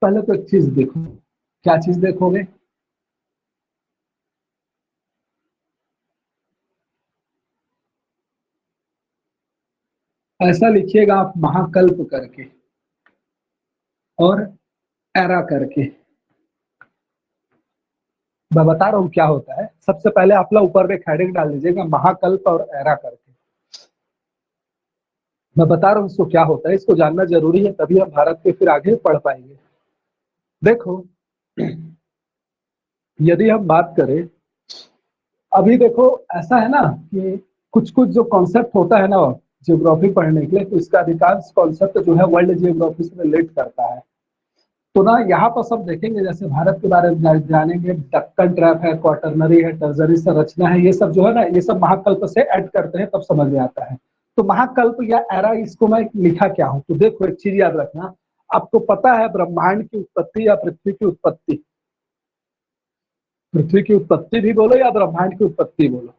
पहले तो एक चीज देखो, क्या चीज देखोगे? ऐसा लिखिएगा आप महाकल्प करके और एरा करके। मैं बता रहा हूँ क्या होता है। सबसे पहले आप लोग ऊपर में हेडिंग डाल दीजिएगा महाकल्प और एरा करके। मैं बता रहा हूँ इसको क्या होता है, इसको जानना जरूरी है, तभी हम भारत के फिर आगे पढ़ पाएंगे। देखो, यदि हम बात करें, अभी देखो ऐसा है ना कि कुछ कुछ जो कॉन्सेप्ट होता है ना जियोग्राफी पढ़ने के लिए, तो इसका अधिकांश कॉन्सेप्ट जो है वर्ल्ड जियोग्राफी से रिलेट करता है। तो ना यहाँ पर सब देखेंगे, जैसे भारत के बारे में जानेंगे, दक्कन ट्रैप है, क्वाटरनरी है, टर्जरी संरचना है, ये सब जो है ना, ये सब महाकल्प से ऐड करते हैं तब समझ में आता है। तो महाकल्प या एरा, इसको मैं लिखा क्या हूँ, तो देखो एक चीज याद रखना। आपको पता है ब्रह्मांड की उत्पत्ति या पृथ्वी की उत्पत्ति? पृथ्वी की उत्पत्ति भी बोलो या ब्रह्मांड की उत्पत्ति बोलो,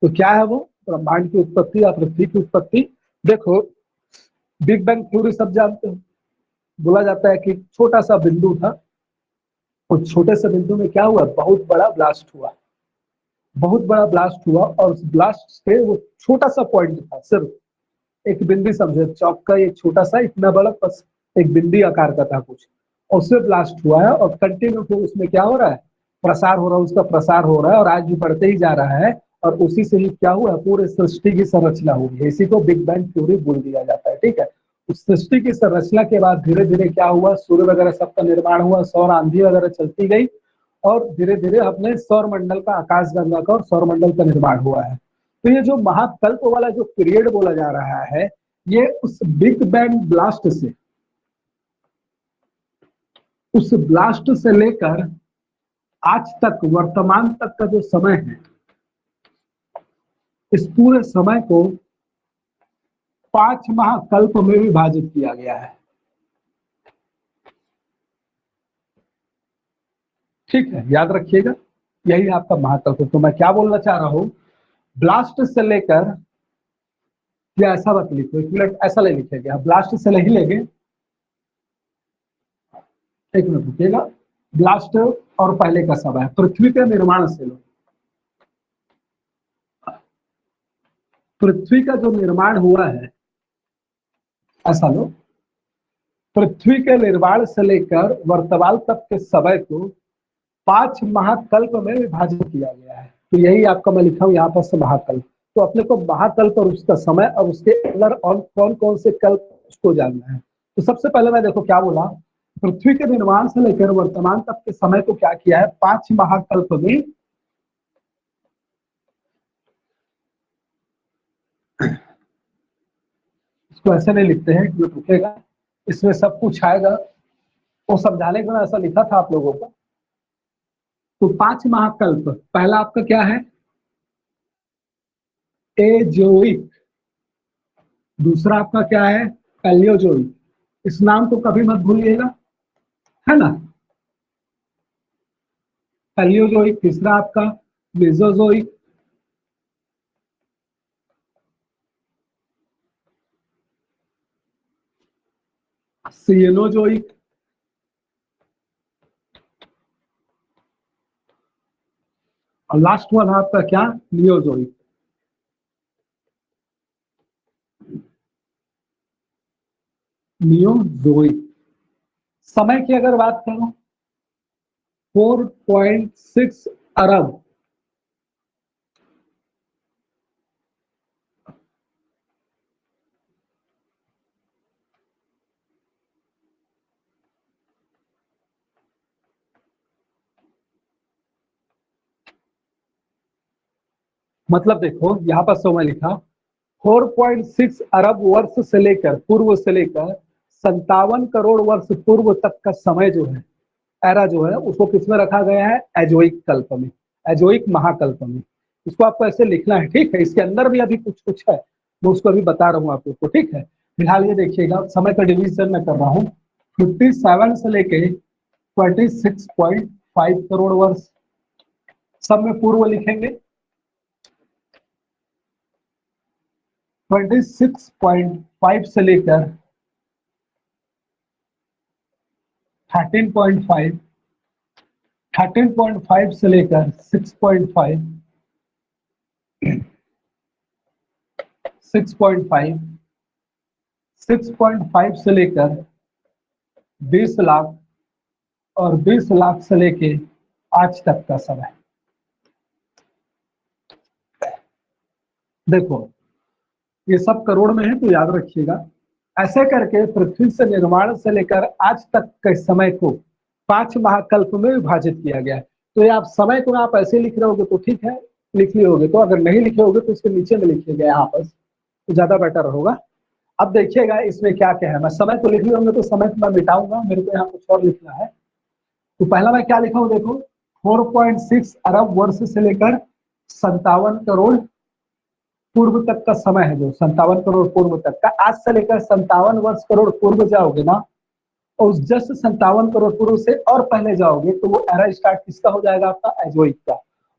तो क्या है वो? ब्रह्मांड की उत्पत्ति या पृथ्वी की उत्पत्ति। देखो, बिग बैंग थ्योरी सब जानते हो। बोला जाता है कि छोटा सा बिंदु था, उस छोटे से बिंदु में क्या हुआ, बहुत बड़ा ब्लास्ट हुआ। बहुत बड़ा ब्लास्ट हुआ और उस ब्लास्ट से वो छोटा सा पॉइंट था, सिर्फ एक बिंदी, समझे चौक का एक छोटा सा, इतना बड़ा बस एक बिंदी आकार का था कुछ, और उससे ब्लास्ट हुआ है और कंटिन्यू फिर उसमें क्या हो रहा है, प्रसार हो रहा है, उसका प्रसार हो रहा है और आज भी बढ़ते ही जा रहा है। और उसी से ही क्या हुआ, पूरे सृष्टि की संरचना हुई है। इसी को बिग बैंग थ्योरी बोल दिया जाता है, ठीक है। उस सृष्टि की संरचना के बाद धीरे धीरे क्या हुआ, सूर्य वगैरह सबका निर्माण हुआ, सौर आंधी वगैरह चलती गई और धीरे धीरे अपने सौर मंडल का, आकाश गंगा का और सौर मंडल का निर्माण हुआ है। तो ये जो महाकल्प वाला जो पीरियड बोला जा रहा है, ये उस बिग बैंग ब्लास्ट से, उस ब्लास्ट से लेकर आज तक, वर्तमान तक का जो समय है, इस पूरे समय को 5 महाकल्प में विभाजित किया गया है। ठीक है, याद रखिएगा, यही आपका महाकल्प। तो मैं क्या बोलना चाह रहा हूं, ब्लास्ट से लेकर, या ऐसा मत लिखो, एक मिनट ऐसा ले लिखेगा, ब्लास्ट से नहीं लेंगे, एक मिनट रुकिएगा। ब्लास्ट और पहले का समय, पृथ्वी के निर्माण से लो, पृथ्वी का जो निर्माण हुआ है, ऐसा लो, पृथ्वी के निर्माण से लेकर वर्तमान तक के समय को 5 महाकल्प में विभाजित किया गया है। तो यही आपका मैं लिखा हूं यहाँ पर से महाकल्प। तो अपने को महाकल्प और उसका समय और उसके अंदर और कौन कौन से कल्प, उसको जानना है। तो सबसे पहले मैं देखो क्या बोला, पृथ्वी के निर्माण से लेकर वर्तमान तक के समय को क्या किया है, 5 महाकल्प में, इसको ऐसे नहीं लिखते हैं कि रुकेगा, इसमें सब कुछ आएगा, वो समझाने के लिए ऐसा लिखा था आप लोगों को। तो 5 महाकल्प, पहला आपका क्या है, एजोइक, दूसरा आपका क्या है, पैलियोजोइक। इस नाम को कभी मत भूलिएगा, है ना। पैलियोजोइक, तीसरा आपका मेसोजोइक, सियनोजोइक, और लास्ट वन आपका क्या, नियोजोइक। नियोजोइक। समय की अगर बात करो, 4.6 अरब, मतलब देखो यहाँ पर समय लिखा, 4.6 अरब वर्ष से लेकर, पूर्व से लेकर 57 करोड़ वर्ष पूर्व तक का समय जो है, एरा जो है, उसको किसमें रखा गया है, एजोइक कल्प में, एजोइक महाकल्प में। इसको आपको ऐसे लिखना है, ठीक है। इसके अंदर भी अभी कुछ कुछ है, मैं उसको अभी बता रहा हूँ आप लोग को, ठीक है। फिलहाल ये देखिएगा, समय का डिवीजन मैं कर रहा हूँ, 57 से लेके 26.5 करोड़ वर्ष, सब में पूर्व लिखेंगे। 26.5 से लेकर 13.5, 13.5 से लेकर 6.5, 6.5, 6.5 से लेकर 20 लाख और 20 लाख से लेके आज तक का समय। देखो ये सब करोड़ में है तो याद रखिएगा। ऐसे करके पृथ्वी से निर्माण से लेकर आज तक के समय को 5 महाकल्प में विभाजित किया गया है। तो ये आप समय को आप ऐसे लिख रहे होगे तो ठीक है, लिख लिए होगे, तो अगर नहीं लिखे होगे तो इसके नीचे में लिखिएगा यहाँ पर, तो ज्यादा बेटर होगा। अब देखिएगा इसमें क्या क्या है। मैं समय को लिख लिए होंगे तो समय को मैं मिटाऊंगा, मेरे को यहाँ कुछ और लिखना है। तो पहला मैं क्या लिखा हूँ देखो, 4.6 अरब वर्ष से लेकर 57 करोड़ पूर्व तक का समय है, जो 57 करोड़ पूर्व तक का। आज से लेकर 57 वर्ष करोड़ पूर्व जाओगे ना, और उस जस्ट 57 करोड़ पूर्व से और पहले जाओगे तो वो एरा स्टार्ट किसका हो जाएगा, आपका एजोइक का।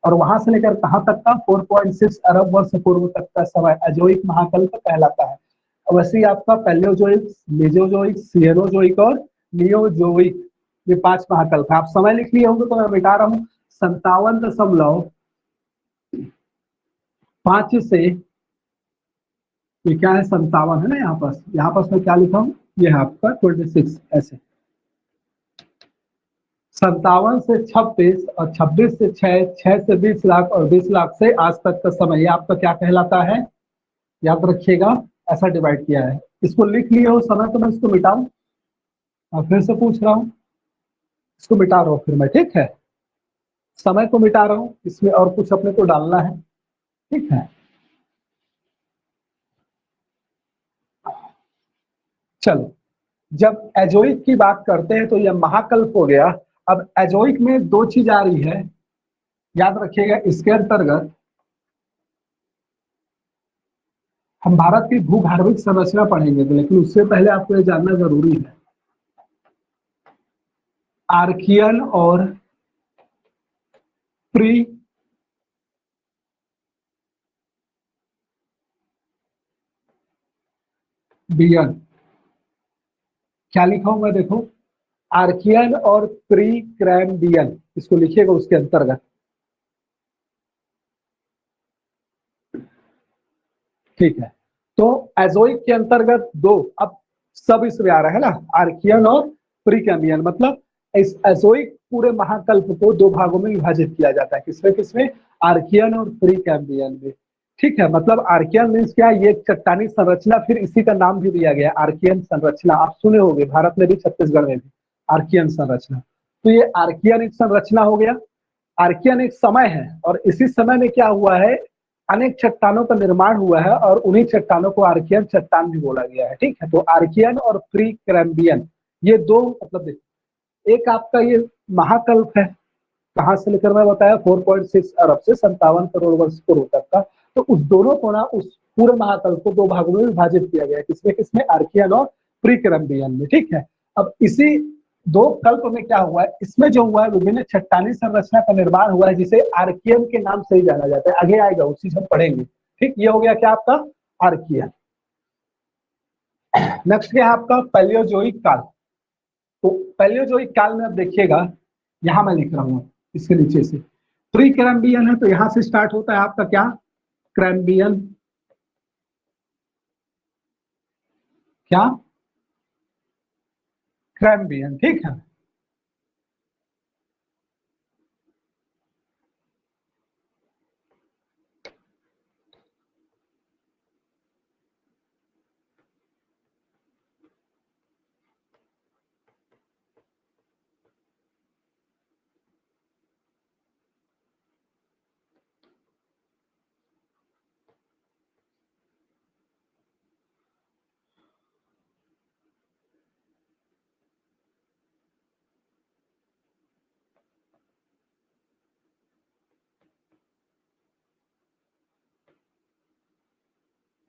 और वहां से लेकर कहां तक का, 4.6 अरब वर्ष पूर्व तक का समय एजोइक महाकल्प कहलाता है। वैसे ही आपका पैलियोजोइक, मेसोजोइक, सिएनोजोइक और नियोजोइक, ये 5 महाकल्प। आप समय लिख लिए होंगे तो मैं मिटा रहा हूँ। 57.5 से, ये क्या है 57 है ना, यहाँ पास मैं क्या लिखा हूँ, ये है आपका 26 ऐसे। 57 से 26 और 26 से 6, 6 से 20 लाख और 20 लाख से आज तक का समय, ये आपका क्या कहलाता है, याद रखिएगा। ऐसा डिवाइड किया है। इसको लिख लिए हो समय, तो मैं इसको मिटाऊं, और फिर से पूछ रहा हूँ, इसको मिटा रहा हूँ फिर मैं, ठीक है। समय को मिटा रहा हूँ, इसमें और कुछ अपने को डालना है, ठीक है। चलो, जब एजोइक की बात करते हैं तो यह महाकल्प हो गया। अब एजोइक में 2 चीज आ रही है, याद रखिएगा। इसके अंतर्गत हम भारत की भूगर्भिक संरचना पढ़ेंगे, तो लेकिन उससे पहले आपको ये जानना जरूरी है, आर्कियन और प्री बियन, क्या लिखा हूं मैं देखो, आर्कियन और प्री क्रैम्बियन, इसको लिखिएगा उसके अंतर्गत, ठीक है। तो एजोइक के अंतर्गत 2, अब सब इसमें आ रहा है ना, आर्कियन और प्री क्रैम्बियन। मतलब इस एजोइक पूरे महाकल्प को 2 भागों में विभाजित किया जाता है, किसमें किसमें, आर्कियन और प्री क्रैम्बियन में, ठीक है। मतलब आर्कियन मीन्स क्या, ये चट्टानी संरचना, फिर इसी का नाम भी दिया गया आर्कियन संरचना। आप सुने होंगे, भारत में भी, छत्तीसगढ़ में भी आर्कियन संरचना। तो ये आर्कियन एक संरचना हो गया। आर्कियन एक समय है, और इसी समय में क्या हुआ है, अनेक चट्टानों का निर्माण हुआ है, और उन्हीं चट्टानों को आर्कियन चट्टान भी बोला गया है, ठीक है। तो आर्कियन और प्री क्रैम्बियन, ये 2 मतलब देखिए, एक आपका ये महाकल्प है, कहां से लेकर मैं बताया 4.6 अरब से 57 करोड़ वर्ष पूर्व तक का। तो उस दोनों को ना, उस पूरे महाकल्प को 2 भागों में विभाजित किया गया है, किसमें किसमें, आर्कियन और प्री क्रैम्बियन में, ठीक है। अब इसी 2 कल्प में क्या हुआ है, इसमें जो हुआ है, विभिन्न चट्टानी संरचना का निर्माण हुआ है, जिसे आर्कियन के नाम से ही जाना जाता है। आगे आएगा, उस चीज हम पढ़ेंगे, ठीक। ये हो गया क्या आपका आर्कियन। नेक्स्ट क्या है आपका पैलियोजोइक काल। तो पैलियोजोइक काल में अब देखिएगा, यहां मैं लिख रहा हूं इसके नीचे से, प्री क्रैम्बियन है, तो यहां से स्टार्ट होता है आपका क्या, क्रैम्बियन, क्या, क्रैम्बियन, ठीक है।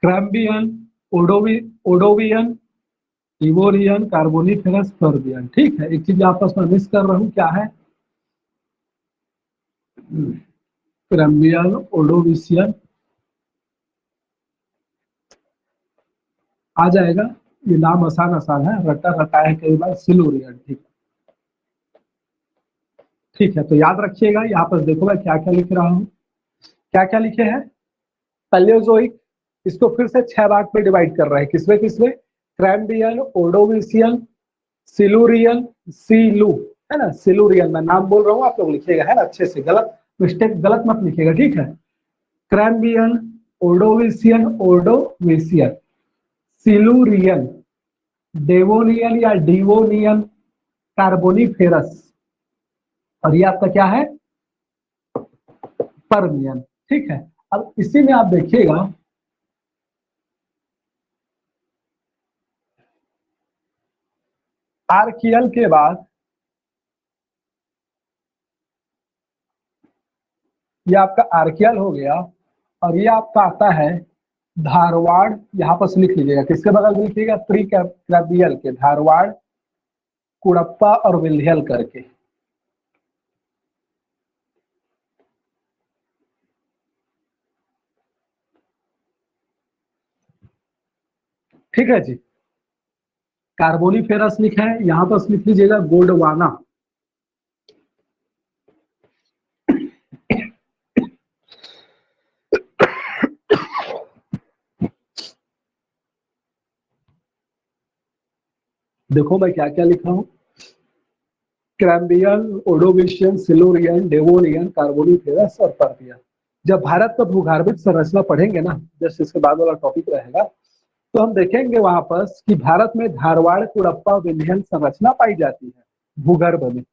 क्रैम्बियन, ओडोवियन, इवोरियन, कार्बोनिफेरस, पर्बियन, ठीक है। एक चीज आपस में मिस कर रहा हूं, क्या है, क्रैम्बियन, ओडोविशियन आ जाएगा। ये नाम आसान आसान है, रटा रटा है कई बार, सिल्वरियन, ठीक है। ठीक है, तो याद रखिएगा यहाँ पर देखो मैं क्या क्या लिख रहा हूँ, क्या क्या लिखे हैं। पैलियोजोइक, इसको फिर से 6 भाग में डिवाइड कर रहे हैं, किसमें किसमें, कैम्ब्रियन, ओर्डोविशियन, सिलुरियन, सीलू, है ना, सिलुरियन, मैं नाम बोल रहा हूँ, आप लोग लिखिएगा, है ना, अच्छे से, गलत मिस्टेक गलत मत लिखिएगा, ठीक है। कैम्ब्रियन, ओर्डोविशियन, सिलुरियन, डेवोनियन या डिवोनियन, कार्बोनिफेरस, और ये आपका क्या है, परमियन, ठीक है। अब इसी में आप देखिएगा, आर्कियल के बाद ये आपका आर्कियल हो गया, और ये आपका आता है धारवाड़, यहाँ पर लिख लीजिएगा, किसके बगल में लिखिएगा, प्री कैम्ब्रियल के, धारवाड़, कुड़प्पा और विंध्यल करके, ठीक है जी। कार्बोनिफेरस लिखा है, यहाँ पर लिख लीजिएगा गोंडवाना, देखो मैं क्या क्या लिखा हूँ, Cambrian, Ordovician, Silurian, Devonian, Carboniferous और पर्मियन। जब भारत का भूगर्भिक संरचना पढ़ेंगे ना, जैसे इसके बाद वाला टॉपिक रहेगा, तो हम देखेंगे वहां पर कि भारत में धारवाड़, कुड़प्पा, विंध्यन संरचना पाई जाती है भूगर्भ में।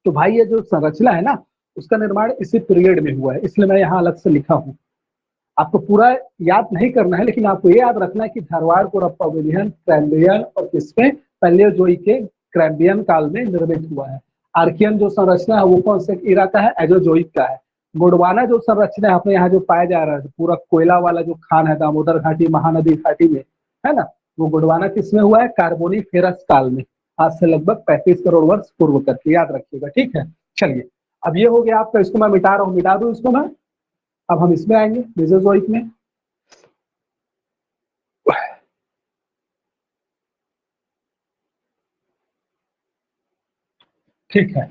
तो भाई ये जो संरचना है ना, उसका निर्माण इसी पीरियड में हुआ है, इसलिए मैं यहाँ अलग से लिखा हूँ। आपको पूरा याद नहीं करना है, लेकिन आपको ये याद रखना है कि धारवाड़, कुड़प्पा, विंध्यन कैम्ब्रियन और किसमें, पैलियोजोइक के कैम्ब्रियन काल में निर्मित हुआ है। आर्कियन जो संरचना है वो कौन से इरा का है, एजोजोइक का है। गोंडवाना जो संरचना है अपने यहाँ जो पाया जा रहा है, पूरा कोयला वाला जो खान है दामोदर घाटी, महानदी घाटी में, है ना, वो गोंडवाना किसमें हुआ है, कार्बोनिफेरस काल में, आज से लगभग 35 करोड़ वर्ष पूर्व करके, याद रखिएगा, ठीक है। चलिए, अब ये हो गया आपका, इसको मैं मिटा रहा हूँ, मिटा दूं इसको मैं। अब हम इसमें आएंगे, मेसोजोइक में। ठीक है,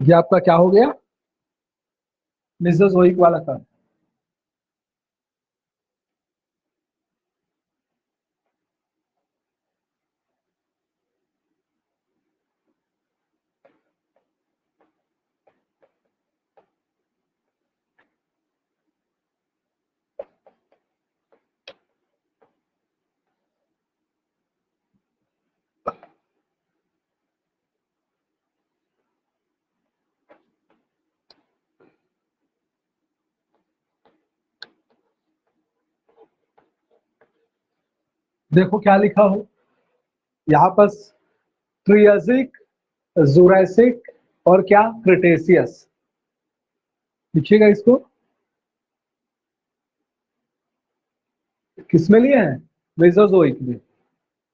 ये आपका क्या हो गया, मेसोजोइक वाला था। देखो क्या लिखा हो यहाँ पर, ट्रियासिक, जुरासिक और क्या, क्रिटेशियस, लिखिएगा इसको, किसमें लिए हैं, मेसोजोइक में।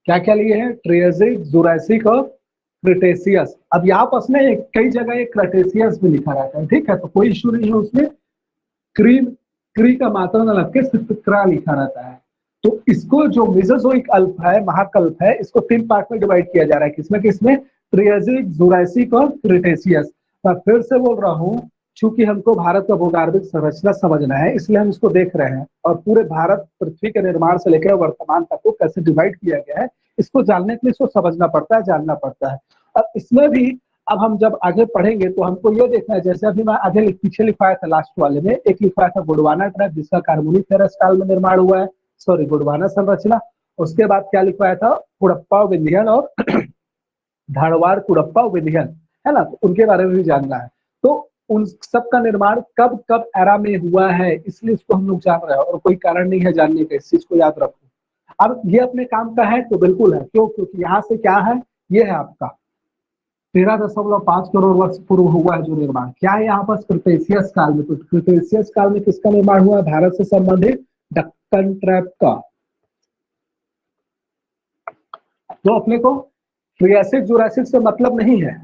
क्या क्या लिए हैं, ट्रियासिक, जुरासिक और क्रिटेशियस। अब यहाँ पर में कई जगह एक क्रिटेशियस भी लिखा रहता है, ठीक है, तो कोई इशू नहीं है उसमें, क्री, क्री का मात्रा न लग के सिर्फ क्रा लिखा रहता है। तो इसको जो मेसोजोइक अल्प है, महाकल्प है, इसको 3 पार्ट में डिवाइड किया जा रहा है, किसमें किसमें, ट्रियासिक, जुरासिक और क्रिटेशियस। मैं फिर से बोल रहा हूँ, चूंकि हमको भारत का भूगर्भिक संरचना समझना है, इसलिए हम इसको देख रहे हैं, और पूरे भारत पृथ्वी के निर्माण से लेकर वर्तमान तक को कैसे डिवाइड किया गया है, इसको जानने के लिए इसको समझना पड़ता है, जानना पड़ता है। अब इसमें भी अब हम जब आगे पढ़ेंगे तो हमको ये देखना है, जैसे अभी मैं आगे पीछे लिखवाया था लास्ट वाले में, एक लिखवाया था गोंडवाना ट्रैप जिसका कार्बोनिफेरस काल में निर्माण हुआ है, सॉरी गोंडवाना संरचना। उसके बाद क्या लिखवाया था, कुड़प्पा, विंध्यन और धारवाड़, कुड़प्पा, विंध्यन, है ना, तो उनके बारे में भी जानना है। तो उन सब का निर्माण कब कब एरा में हुआ है, इसलिए इसको हम लोग जान रहे हैं, और कोई कारण नहीं है जानने का, इस चीज को याद रखो। अब ये अपने काम का है तो बिल्कुल है, क्यों, क्योंकि यहाँ से क्या है, ये है आपका 13.5 करोड़ वर्ष पूर्व हुआ है जो निर्माण, क्या है यहाँ पर, क्रिटेशियस काल में। तो क्रिटेशियस काल में किसका निर्माण हुआ, भारत से संबंधित डक्कन ट्रैप का। तो अपने को ट्रियासिक, जुरासिक से मतलब नहीं है,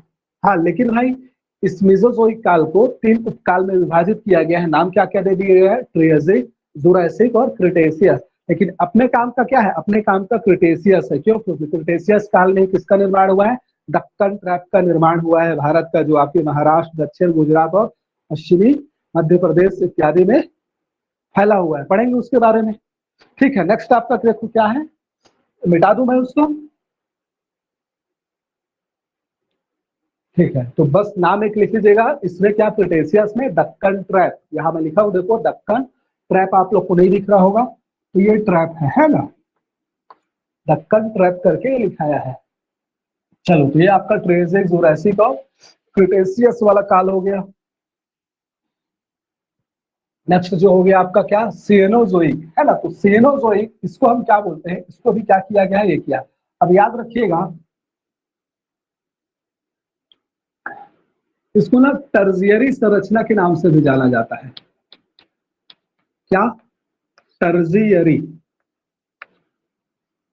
हाँ, लेकिन भाई इस मेसोजोइक काल को 3 उपकाल में विभाजित किया गया है, नाम क्या क्या दे दिए गए हैं, ट्रियासिक, जुरासिक और क्रिटेशियस। लेकिन अपने काम का क्या है, अपने काम का क्रिटेशियस है, क्यों, क्योंकि क्रिटेशियस काल में किसका निर्माण हुआ है, दक्कन ट्रैप का निर्माण हुआ है भारत का, जो आपके महाराष्ट्र, दक्षिण गुजरात और पश्चिमी मध्य प्रदेश इत्यादि में फैला हुआ है। पढ़ेंगे उसके बारे में। ठीक है, नेक्स्ट आपका देखो क्या है, मिटा दूं मैं उसको। ठीक है, तो बस नाम एक लिख लीजिएगा, इसमें क्या क्रिटेशियस में दक्कन ट्रैप, यहाँ मैं लिखा हूं देखो दक्कन ट्रैप, आप लोग को नहीं दिख रहा होगा तो ये ट्रैप है ना, दक्कन ट्रैप करके लिखाया है। चलो, तो ये आपका ट्रेजेक जुरासिक और क्रिटेशियस वाला काल हो गया। नेक्स्ट जो हो गया आपका क्या, सिएनोजोइक, है ना। तो सिएनोजोइक इसको हम क्या बोलते हैं, इसको भी क्या किया गया है, ये किया। अब याद रखिएगा इसको ना टर्जियरी संरचना के नाम से भी जाना जाता है। क्या, टर्जियरी,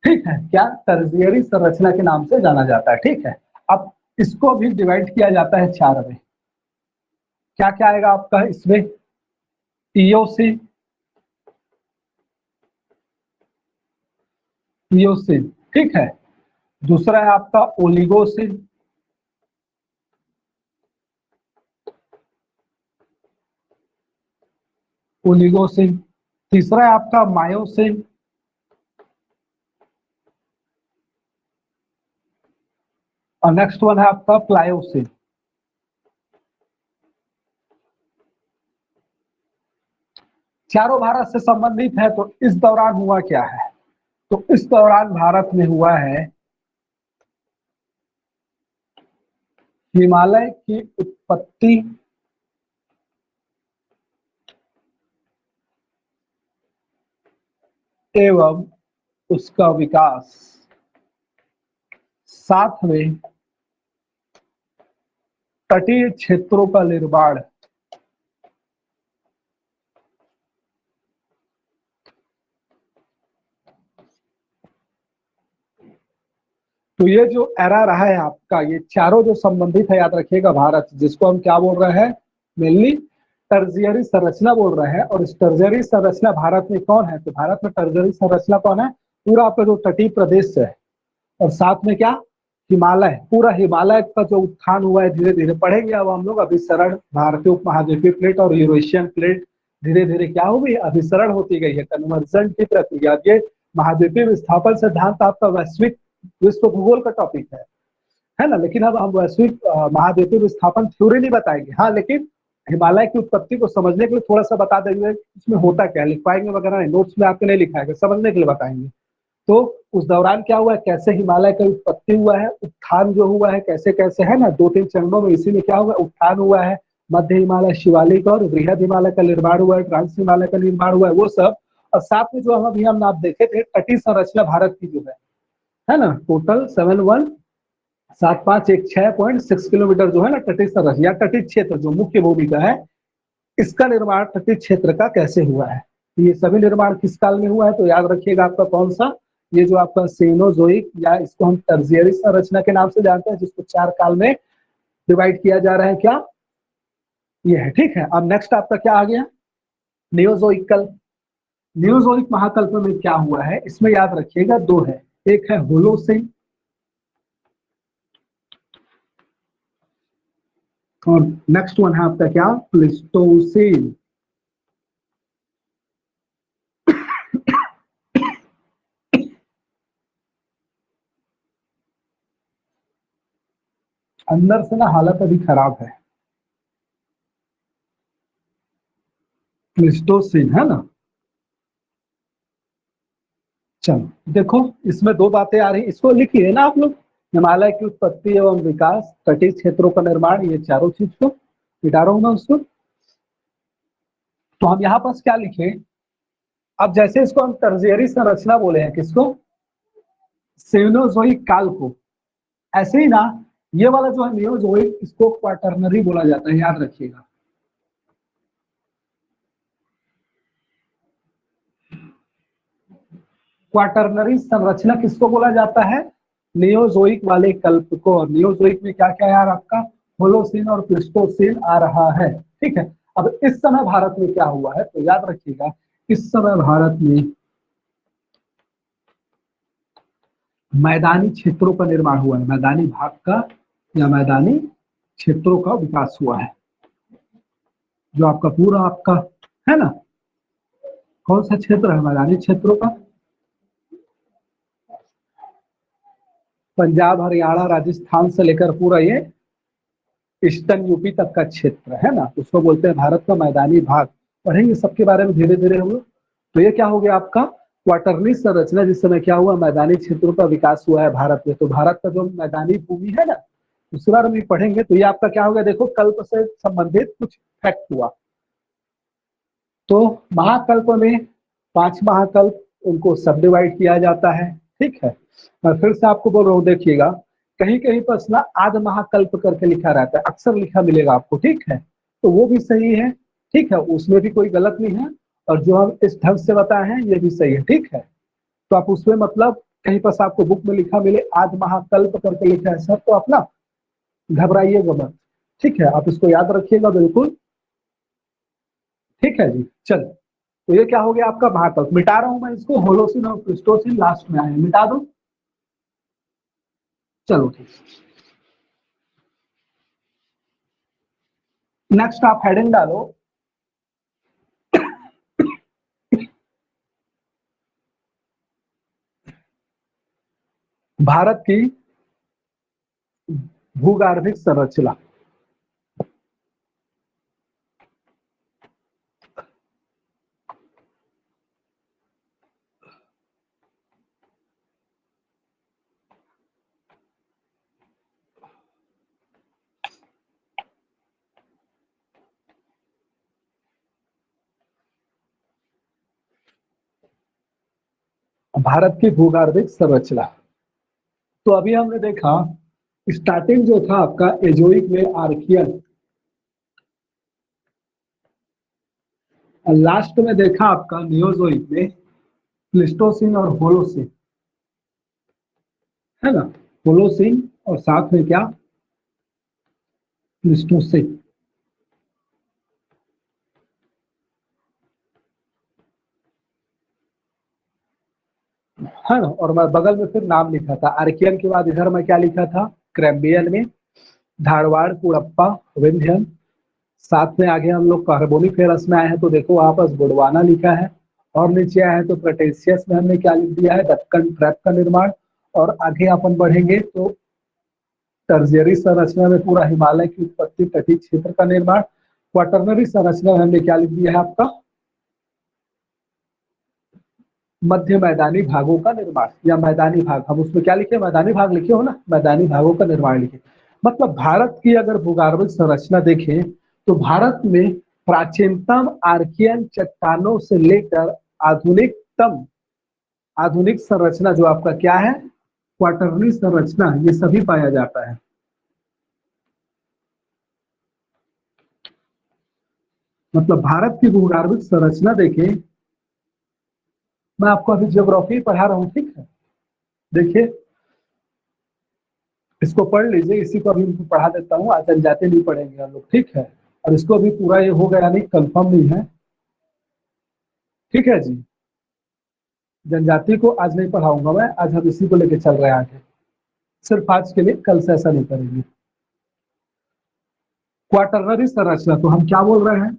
ठीक है, क्या टर्जियरी संरचना के नाम से जाना जाता है। ठीक है, अब इसको भी डिवाइड किया जाता है 4 में। क्या क्या आएगा आपका इसमें, इयोसिन, इयोसिन, ठीक है। दूसरा है आपका ओलिगोसिन, ओलिगोसिन। तीसरा है आपका मायोसिन, और नेक्स्ट वन है आपका प्लायोसिन। चारों भारत से संबंधित है। तो इस दौरान हुआ क्या है, तो इस दौरान भारत में हुआ है हिमालय की उत्पत्ति एवं उसका विकास, साथ में तटीय क्षेत्रों का निर्माण, तो ये जो एरा रहा है आपका, ये चारों जो संबंधित है, याद रखिएगा भारत, जिसको हम क्या बोल रहे हैं, मेनली टर्जियरी संरचना बोल रहे हैं। और इस टर्जियरी संरचना भारत में कौन है, तो भारत में टर्जियरी संरचना कौन है, पूरा आपका जो तटीय प्रदेश है, और साथ में क्या, हिमालय, पूरा हिमालय का जो उत्थान हुआ है धीरे धीरे, पढ़ेंगे अब हम लोग अभिसरण, भारतीय उपमहाद्वीपीय प्लेट और यूरेशियन प्लेट धीरे धीरे क्या हो गई, अभिसरण होती गई है, कन्वर्जन की प्रक्रिया। ये महाद्वीपीय विस्थापन सिद्धांत आपका वैश्विक विश्व भूगोल का टॉपिक है ना। लेकिन अब हम वैश्विक महाद्वीपीय विस्थापन थ्योरी नहीं बताएंगे, हाँ, लेकिन हिमालय की उत्पत्ति को समझने के लिए थोड़ा सा बता देंगे इसमें होता क्या, लिख पाएंगे वगैरह नहीं, नोट्स में आपके नहीं लिखाएगा, समझने के लिए बताएंगे। तो उस दौरान क्या हुआ है, कैसे हिमालय का उत्पत्ति हुआ है, उत्थान जो हुआ है, कैसे कैसे, है ना, 2-3 चरणों में इसी में क्या हुआ, उत्थान हुआ है, मध्य हिमालय, शिवालिक और बृहद हिमालय का निर्माण हुआ है, ट्रांस हिमालय का निर्माण हुआ है, वो सब। और साथ में जो हम अभी हम आप देखे थे तटीय संरचना भारत की जो है ना, टोटल 717516.6 किलोमीटर जो है ना तटीय संरचना, तटीय क्षेत्र जो मुख्य भूमिका है, इसका निर्माण तटीय क्षेत्र का कैसे हुआ है, ये सभी निर्माण किस काल में हुआ है, तो याद रखिएगा आपका कौन सा, ये जो आपका सेनोजोइक, या इसको हम टर्जियरी संरचना के नाम से जानते हैं, जिसको 4 काल में डिवाइड किया जा रहा है, क्या ये है। ठीक है, अब नेक्स्ट आपका क्या आ गया, नियोजोइक कल्प। नियोजोइक महाकल्प में क्या हुआ है, इसमें याद रखिएगा 2 है, एक है होलोसिन और नेक्स्ट वन है आपका क्या, प्लिस्टोसिन। अंदर से ना हालत अभी खराब है, प्लिस्टोसिन, है ना। चलो देखो, इसमें 2 बातें आ रही, इसको लिखिए ना आप लोग, हिमालय की उत्पत्ति एवं विकास, तटीय क्षेत्रों का निर्माण, ये चारों चीज को मिटा रहा हूं मैं उसको। तो हम यहाँ पर क्या लिखे, अब जैसे इसको हम टर्जियरी संरचना बोले हैं, किसको, सेनोजोइक काल को, ऐसे ही ना ये वाला जो है नियोजोइक, इसको क्वाटरनरी बोला जाता है, याद रखिएगा। क्वाटरनरी संरचना किसको बोला जाता है, नियोजोइक वाले कल्प को। और नियोजोइक में क्या क्या यार आपका, होलोसिन और प्लिस्टोसिन आ रहा है। ठीक है, अब इस समय भारत में क्या हुआ है, तो याद रखिएगा इस समय भारत में मैदानी क्षेत्रों का निर्माण हुआ है, मैदानी भाग का या मैदानी क्षेत्रों का विकास हुआ है। जो आपका पूरा आपका है ना, कौन सा क्षेत्र है मैदानी क्षेत्रों का? पंजाब, हरियाणा, राजस्थान से लेकर पूरा ये ईस्टर्न यूपी तक का क्षेत्र है ना, उसको बोलते हैं भारत का मैदानी भाग। पढ़ेंगे सबके बारे में धीरे धीरे हम लोग। तो ये क्या हो गया आपका क्वार्टरनी संरचना, जिस समय क्या हुआ मैदानी क्षेत्रों का विकास हुआ है भारत में। तो भारत का जो मैदानी भूमि है ना, उसके बारे में पढ़ेंगे। तो ये आपका क्या हो गया, देखो कल्प से संबंधित कुछ फैक्ट हुआ। तो महाकल्प में 5 महाकल्प, उनको सब डिवाइड किया जाता है, ठीक है। मैं फिर से आपको बोल रहा हूँ, देखिएगा कहीं कहीं पर ना आध महाकल्प करके लिखा रहता है, अक्सर लिखा मिलेगा आपको, ठीक है। तो वो भी सही है, ठीक है, उसमें भी कोई गलत नहीं है। और जो हम इस ढंग से बताए हैं ये भी सही है, ठीक है। तो आप उसमें मतलब कहीं पर आपको बुक में लिखा मिले आध महाकल्प करके लिखा है सर, तो आप ना घबराइएगा मत, ठीक है, आप इसको याद रखिएगा बिल्कुल, ठीक है जी। चलो, तो ये क्या हो गया आपका महाकल्प। मिटा रहा हूं मैं इसको, होलोसिन और प्लीस्टोसिन लास्ट में आए, मिटा दो। चलो ठीक, नेक्स्ट आप हेडिंग डालो, भारत की भूगर्भिक संरचना। भारत की भूगर्भिक संरचना। तो अभी हमने देखा स्टार्टिंग जो था आपका एजोइक में आर्कियन, और लास्ट में देखा आपका नियोजोइक में प्लीस्टोसिन और होलोसिन, है ना। होलोसिन और साथ में क्या प्लीस्टोसिन, है ना। और मैं बगल में फिर नाम लिखा था आर्कियन के बाद, इधर मैं क्या लिखा था क्रैम्बियन में धारवाड़, कुड़प्पा, विंध्यन। साथ में आगे हम लोग कार्बोनिफेरस में आए हैं, तो देखो वापस गोंडवाना लिखा है। और नीचे आए हैं तो क्रेटेशियस में हमने क्या लिख दिया है, दक्कन ट्रैप का निर्माण। और आगे अपन बढ़ेंगे तो टर्जियरी संरचना में पूरा हिमालय की उत्पत्ति, तटीय क्षेत्र का निर्माण। क्वाटरनरी संरचना में हमने क्या लिख दिया है आपका मध्य मैदानी भागों का निर्माण, या मैदानी भाग, हम उसमें क्या लिखे मैदानी भाग लिखे हो ना, मैदानी भागों का निर्माण लिखे। मतलब भारत की अगर भूगर्भिक संरचना देखें तो भारत में प्राचीनतम आर्कियन चट्टानों से लेकर आधुनिकतम आधुनिक संरचना जो आपका क्या है क्वाटरनी संरचना, ये सभी पाया जाता है। मतलब भारत की भूगर्भिक संरचना देखें, मैं आपको अभी ज्योग्राफी पढ़ा रहा हूँ, ठीक है। देखिए इसको पढ़ लीजिए, इसी को अभी उनको पढ़ा देता हूँ, आज जनजाति नहीं पढ़ेंगे हम लोग, ठीक है। और इसको अभी पूरा ये हो गया नहीं, कंफर्म नहीं है, ठीक है जी। जनजाति को आज नहीं पढ़ाऊंगा मैं, आज हम इसी को लेके चल रहे हैं आगे, सिर्फ आज के लिए, कल से ऐसा नहीं करेंगे। क्वाटरनरी संरचना, तो हम क्या बोल रहे हैं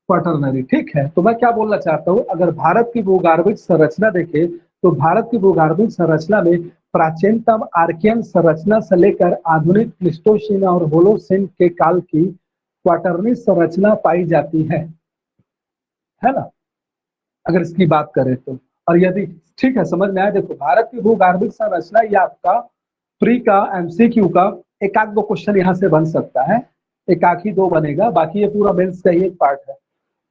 क्वाटरनरी, ठीक है। तो मैं क्या बोलना चाहता हूँ, अगर भारत की भूगर्भिक संरचना देखें तो भारत की भूगर्भिक संरचना में प्राचीनतम आर्कियन संरचना से लेकर आधुनिक प्लीस्टोसीन और होलोसिन के काल की क्वाटरनी संरचना पाई जाती है ना, अगर इसकी बात करें तो। और यदि ठीक है समझ में आया, देखो भारत की भूगर्भिक संरचना, ये आपका प्री का एमसीक्यू का एक आध दो क्वेश्चन यहाँ से बन सकता है, एक आख ही दो बनेगा, बाकी ये पूरा मेंस का ही एक पार्ट है,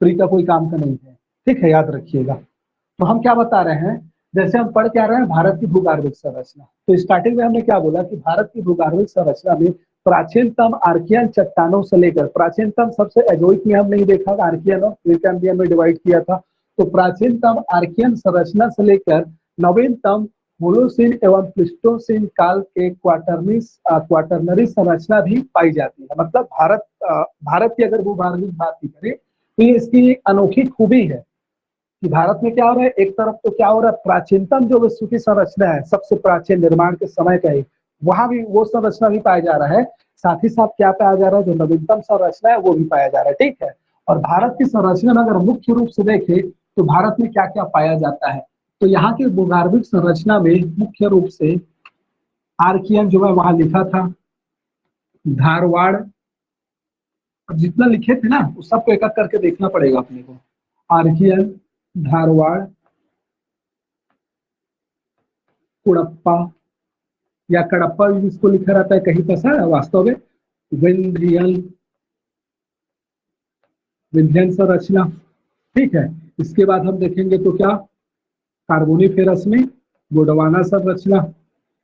प्री का कोई काम का नहीं है, ठीक है, याद रखिएगा। तो हम क्या बता रहे हैं, जैसे हम पढ़ क्या रहे हैं भारत की भूगर्भिक संरचना, तो स्टार्टिंग में हमने क्या बोला कि भारत की भूगर्भिक संरचना में प्राचीनतम आर्कियन चट्टानों से लेकर, प्राचीनतम सबसे एजोइक में हम नहीं देखा, आर्कियन और प्रीकैम्बियन में डिवाइड किया था। तो प्राचीनतम आर्कियन संरचना से लेकर नवीनतम होलोसिन एवं प्लीस्टोसिन काल के क्वाटरनरी संरचना भी पाई जाती है। मतलब भारत की अगर भूगर्भिक बात की करें तो ये इसकी एक अनोखी खूबी है कि भारत में क्या हो रहा है, एक तरफ तो क्या हो रहा है, प्राचीनतम जो विश्व की संरचना है, सबसे प्राचीन निर्माण के समय का ही, वहां भी वो संरचना भी पाया जा रहा है। साथ ही साथ क्या पाया जा रहा है, जो नवीनतम संरचना है वो भी पाया जा रहा है। ठीक है, और भारत की संरचना में अगर मुख्य रूप से देखें तो भारत में क्या क्या पाया जाता है, तो यहाँ की भूगर्भिक संरचना में मुख्य रूप से आर्कियन जो है वहां लिखा था, धारवाड़, अब जितना लिखे थे ना उस सबको एक एक करके देखना पड़ेगा अपने को। आर्कियन, धारवाड़, कुड़प्पा या कड़प्पा भी इसको लिखा रहता है कहीं पर सर, वास्तव में विंध्यन, विंध्यन संरचना। ठीक है, इसके बाद हम देखेंगे तो क्या, कार्बोनिफेरस में गोंडवाना संरचना।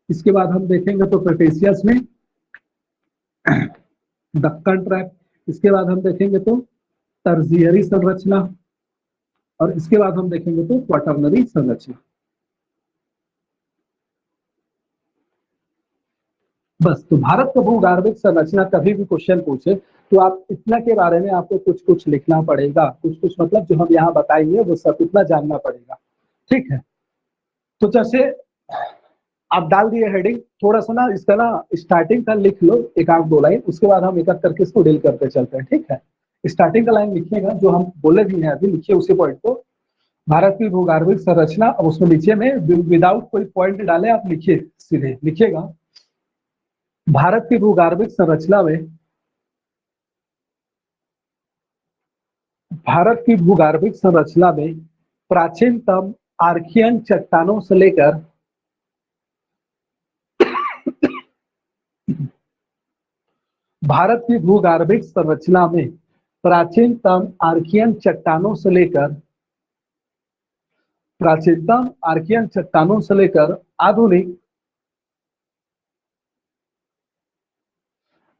इसके बाद हम देखेंगे तो क्रेटेशियस में दक्कन ट्रैप। इसके बाद हम देखेंगे तो टर्जियरी संरचना, और इसके बाद हम देखेंगे तो क्वाटरनरी संरचना। बस, तो भारत का भूगर्भिक संरचना कभी भी क्वेश्चन पूछे तो आप इतना के बारे में आपको कुछ कुछ लिखना पड़ेगा, कुछ कुछ मतलब जो हम यहाँ बताएंगे वो सब इतना जानना पड़ेगा। ठीक है, तो जैसे आप डाल दिए हेडिंग, थोड़ा सा ना इसका ना स्टार्टिंग का लिख लो एक आध दो लाइन, उसके बाद हम एक एक करके इसको डील करते चलते हैं। ठीक है, स्टार्टिंग का लाइन लिखिएगा जो हम बोले भी हैं अभी, लिखिए उसी पॉइंट को, भारत की भूगर्भिक संरचना। अब उसमें नीचे में विदाउट कोई पॉइंट डाले आप लिखिए, सीधे लिखिएगा, भारत की भूगर्भिक संरचना में, भारत की भूगर्भिक संरचना में प्राचीनतम आर्कियन चट्टानों से लेकर भारत की भूगर्भिक संरचना में प्राचीनतम आर्कियन चट्टानों से लेकर, प्राचीनतम आर्कियन चट्टानों से लेकर आधुनिक,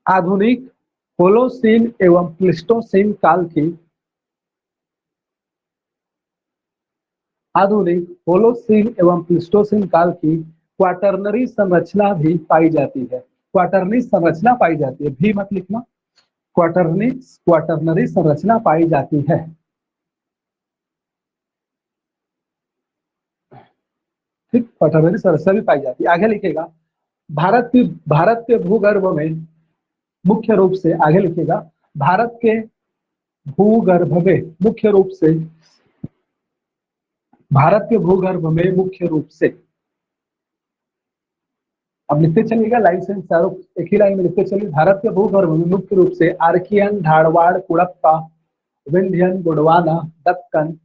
आधुनिक होलोसीन एवं प्लिस्टोसीन काल की, आधुनिक होलोसीन एवं प्लिस्टोसीन काल की क्वाटरनरी संरचना भी पाई जाती है। क्वाटरनरी संरचना पाई जाती है, भी मत लिखना, क्वाटरनरी, क्वाटरनरी संरचना पाई जाती है। ठीक, क्वाटरनरी संरचना भी पाई जाती है। आगे लिखेगा, भारत के भूगर्भ में मुख्य रूप से, आगे लिखेगा, भारत के भूगर्भ में मुख्य रूप से, भारत के भूगर्भ में मुख्य रूप से, अब लिखते चलिएगा लाइन से चारों एक ही लाइन में लिखते चलिए, भारत के भूगर्भ में मुख्य रूप से आर्कियन, धारवाड़, कुड़प्पा, विंध्यन, गोंडवाना, दक्कन।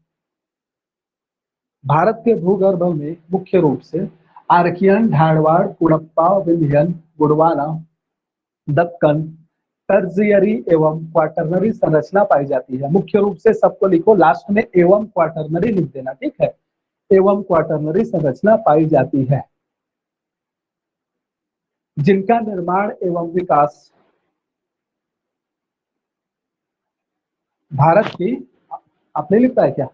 भारत के भूगर्भ में मुख्य रूप से आर्कियन, धारवाड़, कुड़प्पा, विंध्यन, गोंडवाना, दक्कन, टर्जियरी एवं क्वाटरनरी संरचना पाई जाती है। मुख्य रूप से सबको लिखो, लास्ट में एवं क्वाटरनरी लिख देना। ठीक है, एवं क्वाटरनरी संरचना पाई जाती है, जिनका निर्माण एवं विकास भारत की, आपने लिखा है क्या,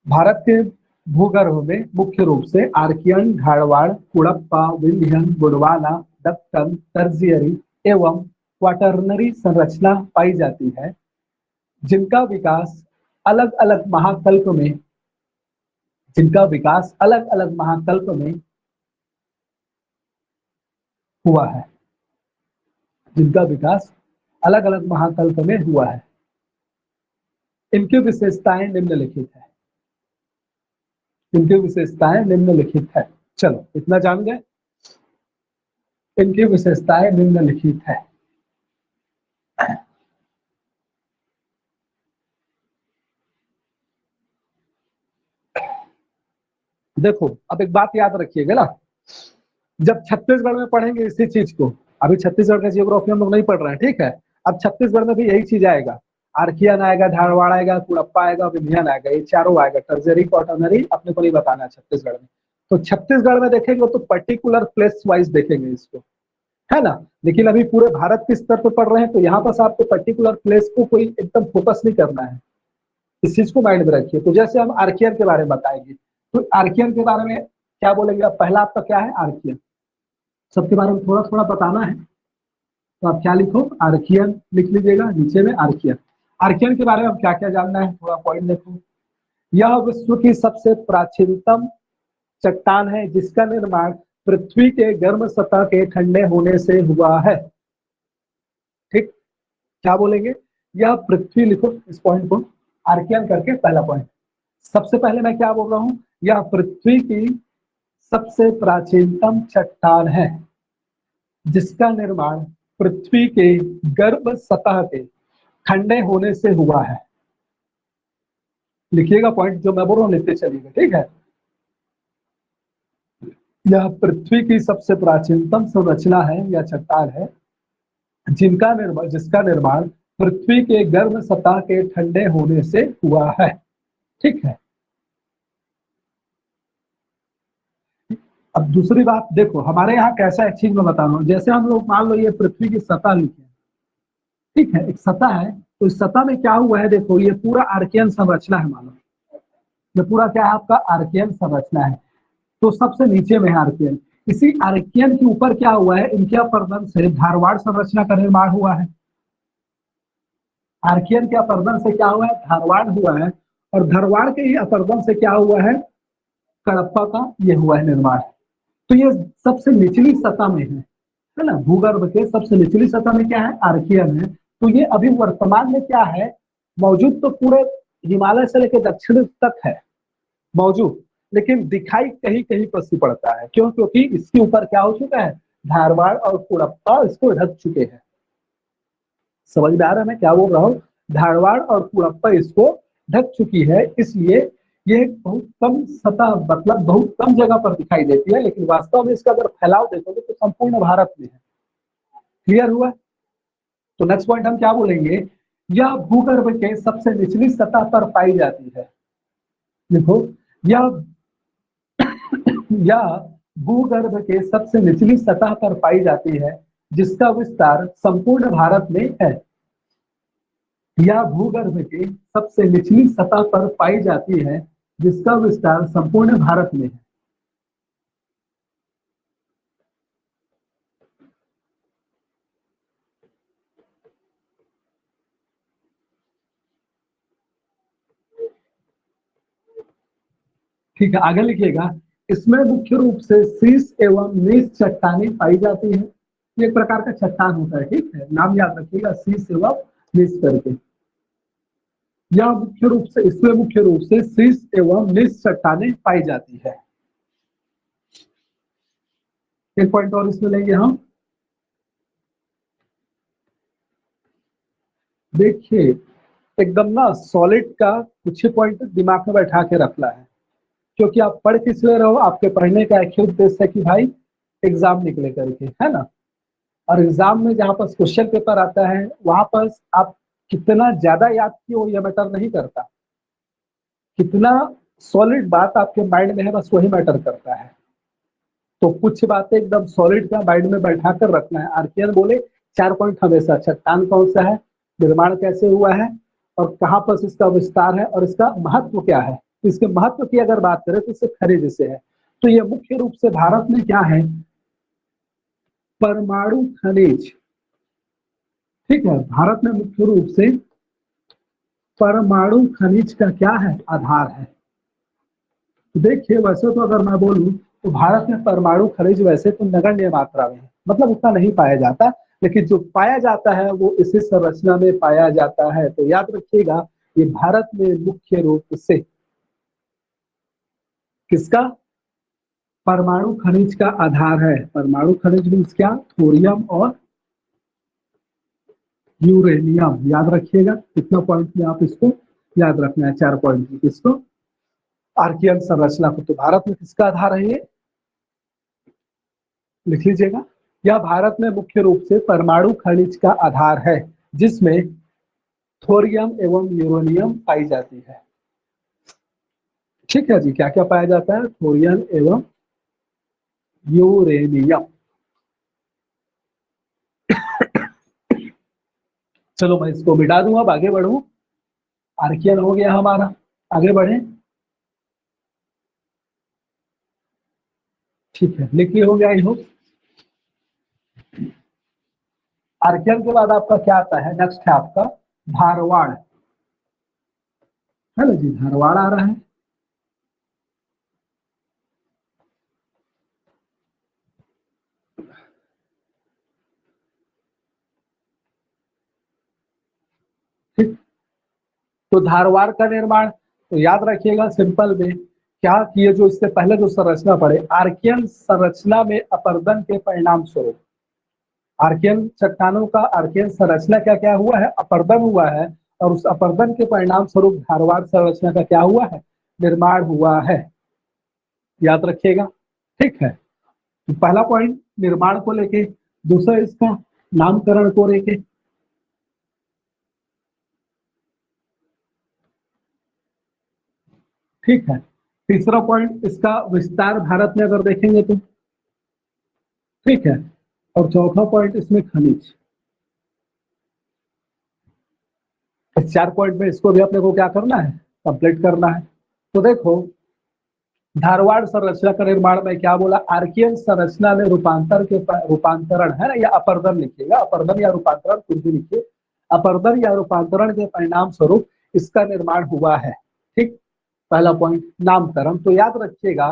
भारत के भूगर्भ में मुख्य रूप से आर्कियन, धारवाड़, कुड़प्पा, विंध्यन, गोंडवाना, दक्कन, टर्जियरी एवं क्वाटरनरी संरचना पाई जाती है, जिनका विकास अलग अलग महाकल्प में, जिनका विकास अलग अलग महाकल्प में हुआ है, जिनका विकास अलग अलग महाकल्प में हुआ है। इनकी विशेषताएं निम्नलिखित है, इनकी विशेषताएं निम्नलिखित है। चलो इतना जान गए, इनकी विशेषताएं निम्नलिखित है। देखो अब एक बात याद रखिएगा ना, जब छत्तीसगढ़ में पढ़ेंगे इसी चीज को, अभी छत्तीसगढ़ का जियोग्राफी हम लोग नहीं पढ़ रहे हैं, ठीक है, अब छत्तीसगढ़ में भी यही चीज आएगा, आर्कियन आएगा, धारवाड़ आएगा, कुड़प्पा आएगा, विंध्यन आएगा, ये चारों आएगा, टर्जरी, क्वाटरनरी अपने को नहीं बताना है छत्तीसगढ़ में। तो छत्तीसगढ़ में देखेंगे तो पर्टिकुलर प्लेस वाइज देखेंगे इसको, है ना, लेकिन अभी पूरे भारत के स्तर पर पढ़ रहे हैं तो यहाँ पर आपको पर्टिकुलर प्लेस को कोई एकदम फोकस नहीं करना है, इस चीज को माइंड में रखिए। तो जैसे हम आर्कियन के बारे में बताएंगे, तो आर्कियन के बारे में क्या बोलेंगे, पहला आपका क्या है, आर्कियन, सबके बारे में थोड़ा थोड़ा बताना है, तो आप क्या लिखो, आर्कियन लिख लीजिएगा नीचे में, आर्कियन। आर्कियन के बारे में आप क्या क्या जानना है, थोड़ा पॉइंट देखो, यह विश्व की सबसे प्राचीनतम चट्टान है जिसका निर्माण पृथ्वी के गर्म सतह के ठंडे होने से हुआ है। ठीक, क्या बोलेंगे? यह पृथ्वी, लिखो इस पॉइंट को आर्कियन करके पहला पॉइंट। सबसे पहले मैं क्या बोल रहा हूं? यह पृथ्वी की सबसे प्राचीनतम चट्टान है जिसका निर्माण पृथ्वी के गर्म सतह के ठंडे होने से हुआ है। लिखिएगा पॉइंट जो मैं बोल रहा हूं, लिखते चलिएगा, ठीक है। यह पृथ्वी की सबसे प्राचीनतम संरचना है या चट्टान है जिसका निर्माण पृथ्वी के गर्म सतह के ठंडे होने से हुआ है। ठीक है। अब दूसरी बात देखो, हमारे यहाँ कैसा है, चीज मैं बता रहा हूँ। जैसे हम लोग मान लो ये पृथ्वी की सतह लिखे, ठीक है, एक सतह है, तो इस सतह में क्या हुआ है, देखो ये पूरा आर्कियन संरचना है, मानो ये पूरा क्या है आपका आर्कियन संरचना है। तो सबसे नीचे में है आर्कियन। इसी आर्कियन के ऊपर क्या हुआ है, इनके अपरदन से धारवाड़ संरचना का निर्माण हुआ है। आर्कियन के अपरदन से क्या हुआ है, धारवाड़ हुआ है, और धारवाड़ के ही अपरदन से क्या हुआ है, कडप्पा का ये हुआ है निर्माण। तो ये सबसे निचली सतह में है ना, भूगर्भ के सबसे निचली सतह में क्या है, आर्कियन है। तो ये अभी वर्तमान में क्या है मौजूद, तो पूरे हिमालय से लेकर दक्षिण तक है मौजूद, लेकिन दिखाई कहीं कहीं पर से पड़ता है। क्यों? क्योंकि इसके ऊपर क्या हो चुका है, धारवाड़ और कुड़प्पा इसको ढक चुके हैं। समझ में आ रहा है मैं क्या बोल रहा हूँ? धारवाड़ और कुड़प्पा इसको ढक चुकी है, इसलिए ये बहुत कम सतह, मतलब बहुत कम जगह पर दिखाई देती है, लेकिन वास्तव में इसका अगर फैलाव देखोगे तो संपूर्ण भारत में है। क्लियर हुआ? तो नेक्स्ट पॉइंट हम क्या बोलेंगे, यह भूगर्भ के सबसे निचली सतह पर पाई जाती है। देखो, यह यह भूगर्भ के सबसे निचली सतह पर पाई जाती है जिसका विस्तार संपूर्ण भारत में है। यह भूगर्भ के सबसे निचली सतह पर पाई जाती है जिसका विस्तार संपूर्ण भारत में है। ठीक है, आगे लिखिएगा। इसमें मुख्य रूप से शीश एवं नीच चट्टानें पाई जाती हैं। ये एक प्रकार का चट्टान होता है, ठीक है, नाम याद रखिएगा, शीश एवं नीच करके। यह मुख्य रूप से, इसमें मुख्य रूप से शीश एवं नीच चट्टानें पाई जाती है। एक पॉइंट और इसमें लेंगे हम। देखिए, एकदम ना सॉलिड का कुछ ही पॉइंट दिमाग में बैठा के रखना है, क्योंकि आप पढ़ किस लिए रहे हो, आपके पढ़ने का एक ही उद्देश्य है कि भाई एग्जाम निकले करके, है ना। और एग्जाम में जहाँ पर क्वेश्चन पेपर आता है वहां पर आप कितना ज्यादा याद किए हो यह मैटर नहीं करता, कितना सॉलिड बात आपके माइंड में है बस वही मैटर करता है। तो कुछ बातें एकदम सॉलिड का माइंड में बैठा कर रखना है। आर्कियन बोले 4 पॉइंट हमेशा, चट्टान कौन सा है, निर्माण कैसे हुआ है, और कहाँ पर इसका विस्तार है, और इसका महत्व क्या है। इसके महत्व की अगर बात करें तो इससे खनिज से है। तो ये मुख्य रूप से भारत में क्या है, परमाणु खनिज। ठीक है, भारत में मुख्य रूप से परमाणु खनिज का क्या है, आधार है। तो देखिए, वैसे तो अगर मैं बोलूं तो भारत में परमाणु खनिज वैसे तो नगण्य मात्रा में है, मतलब उतना नहीं पाया जाता, लेकिन जो पाया जाता है वो इसी संरचना में पाया जाता है। तो याद रखिएगा, ये भारत में मुख्य रूप से किसका, परमाणु खनिज का आधार है। परमाणु खनिज मीन्स क्या, थोरियम और यूरेनियम। याद रखिएगा, कितना पॉइंट में आप इसको याद रखना है, 4 पॉइंट में किसको, आर्कियन संरचना को। तो भारत में किसका आधार है, ये लिख लीजिएगा। यह भारत में मुख्य रूप से परमाणु खनिज का आधार है जिसमें थोरियम एवं यूरेनियम पाई जाती है। ठीक है जी, क्या क्या पाया जाता है, थोरियम एवं यूरेनियम। चलो मैं इसको मिटा दूंगा, अब आगे बढ़ू। आर्कियन हो गया हमारा, आगे बढ़े। ठीक है, लिखिए, हो गया आई होप। आर्कियन के बाद आपका क्या आता है, नेक्स्ट है आपका धारवाड़, है ना जी, धारवाड़ आ रहा है। तो धारवाड़ का निर्माण, तो याद रखिएगा सिंपल में क्या किए, जो इससे पहले जो संरचना पढ़े, आर्कियन संरचना में अपरदन के परिणाम स्वरूप, आर्कियन चट्टानों का आर्कियन संरचना क्या क्या हुआ है, अपरदन हुआ है, और उस अपरदन के परिणाम स्वरूप धारवाड़ संरचना का क्या हुआ है, निर्माण हुआ है। याद रखिएगा, ठीक है। तो पहला पॉइंट निर्माण को लेके, दूसरा इसका नामकरण को लेके, ठीक है। तीसरा पॉइंट इसका विस्तार भारत में अगर देखेंगे तो, ठीक है। और चौथा पॉइंट इसमें खनिज। इस 4 पॉइंट में इसको भी अपने को क्या करना है, कंप्लीट करना है। तो देखो, धारवाड़ संरचना का निर्माण में क्या बोला, आर्कियन संरचना में रूपांतरण है ना, या अपरदन लिखिएगा, अपरदन या रूपांतरण कुछ भी लिखिए, अपरदन या रूपांतरण के परिणाम स्वरूप इसका निर्माण हुआ है, ठीक। पहला पॉइंट नामकरण, तो याद रखिएगा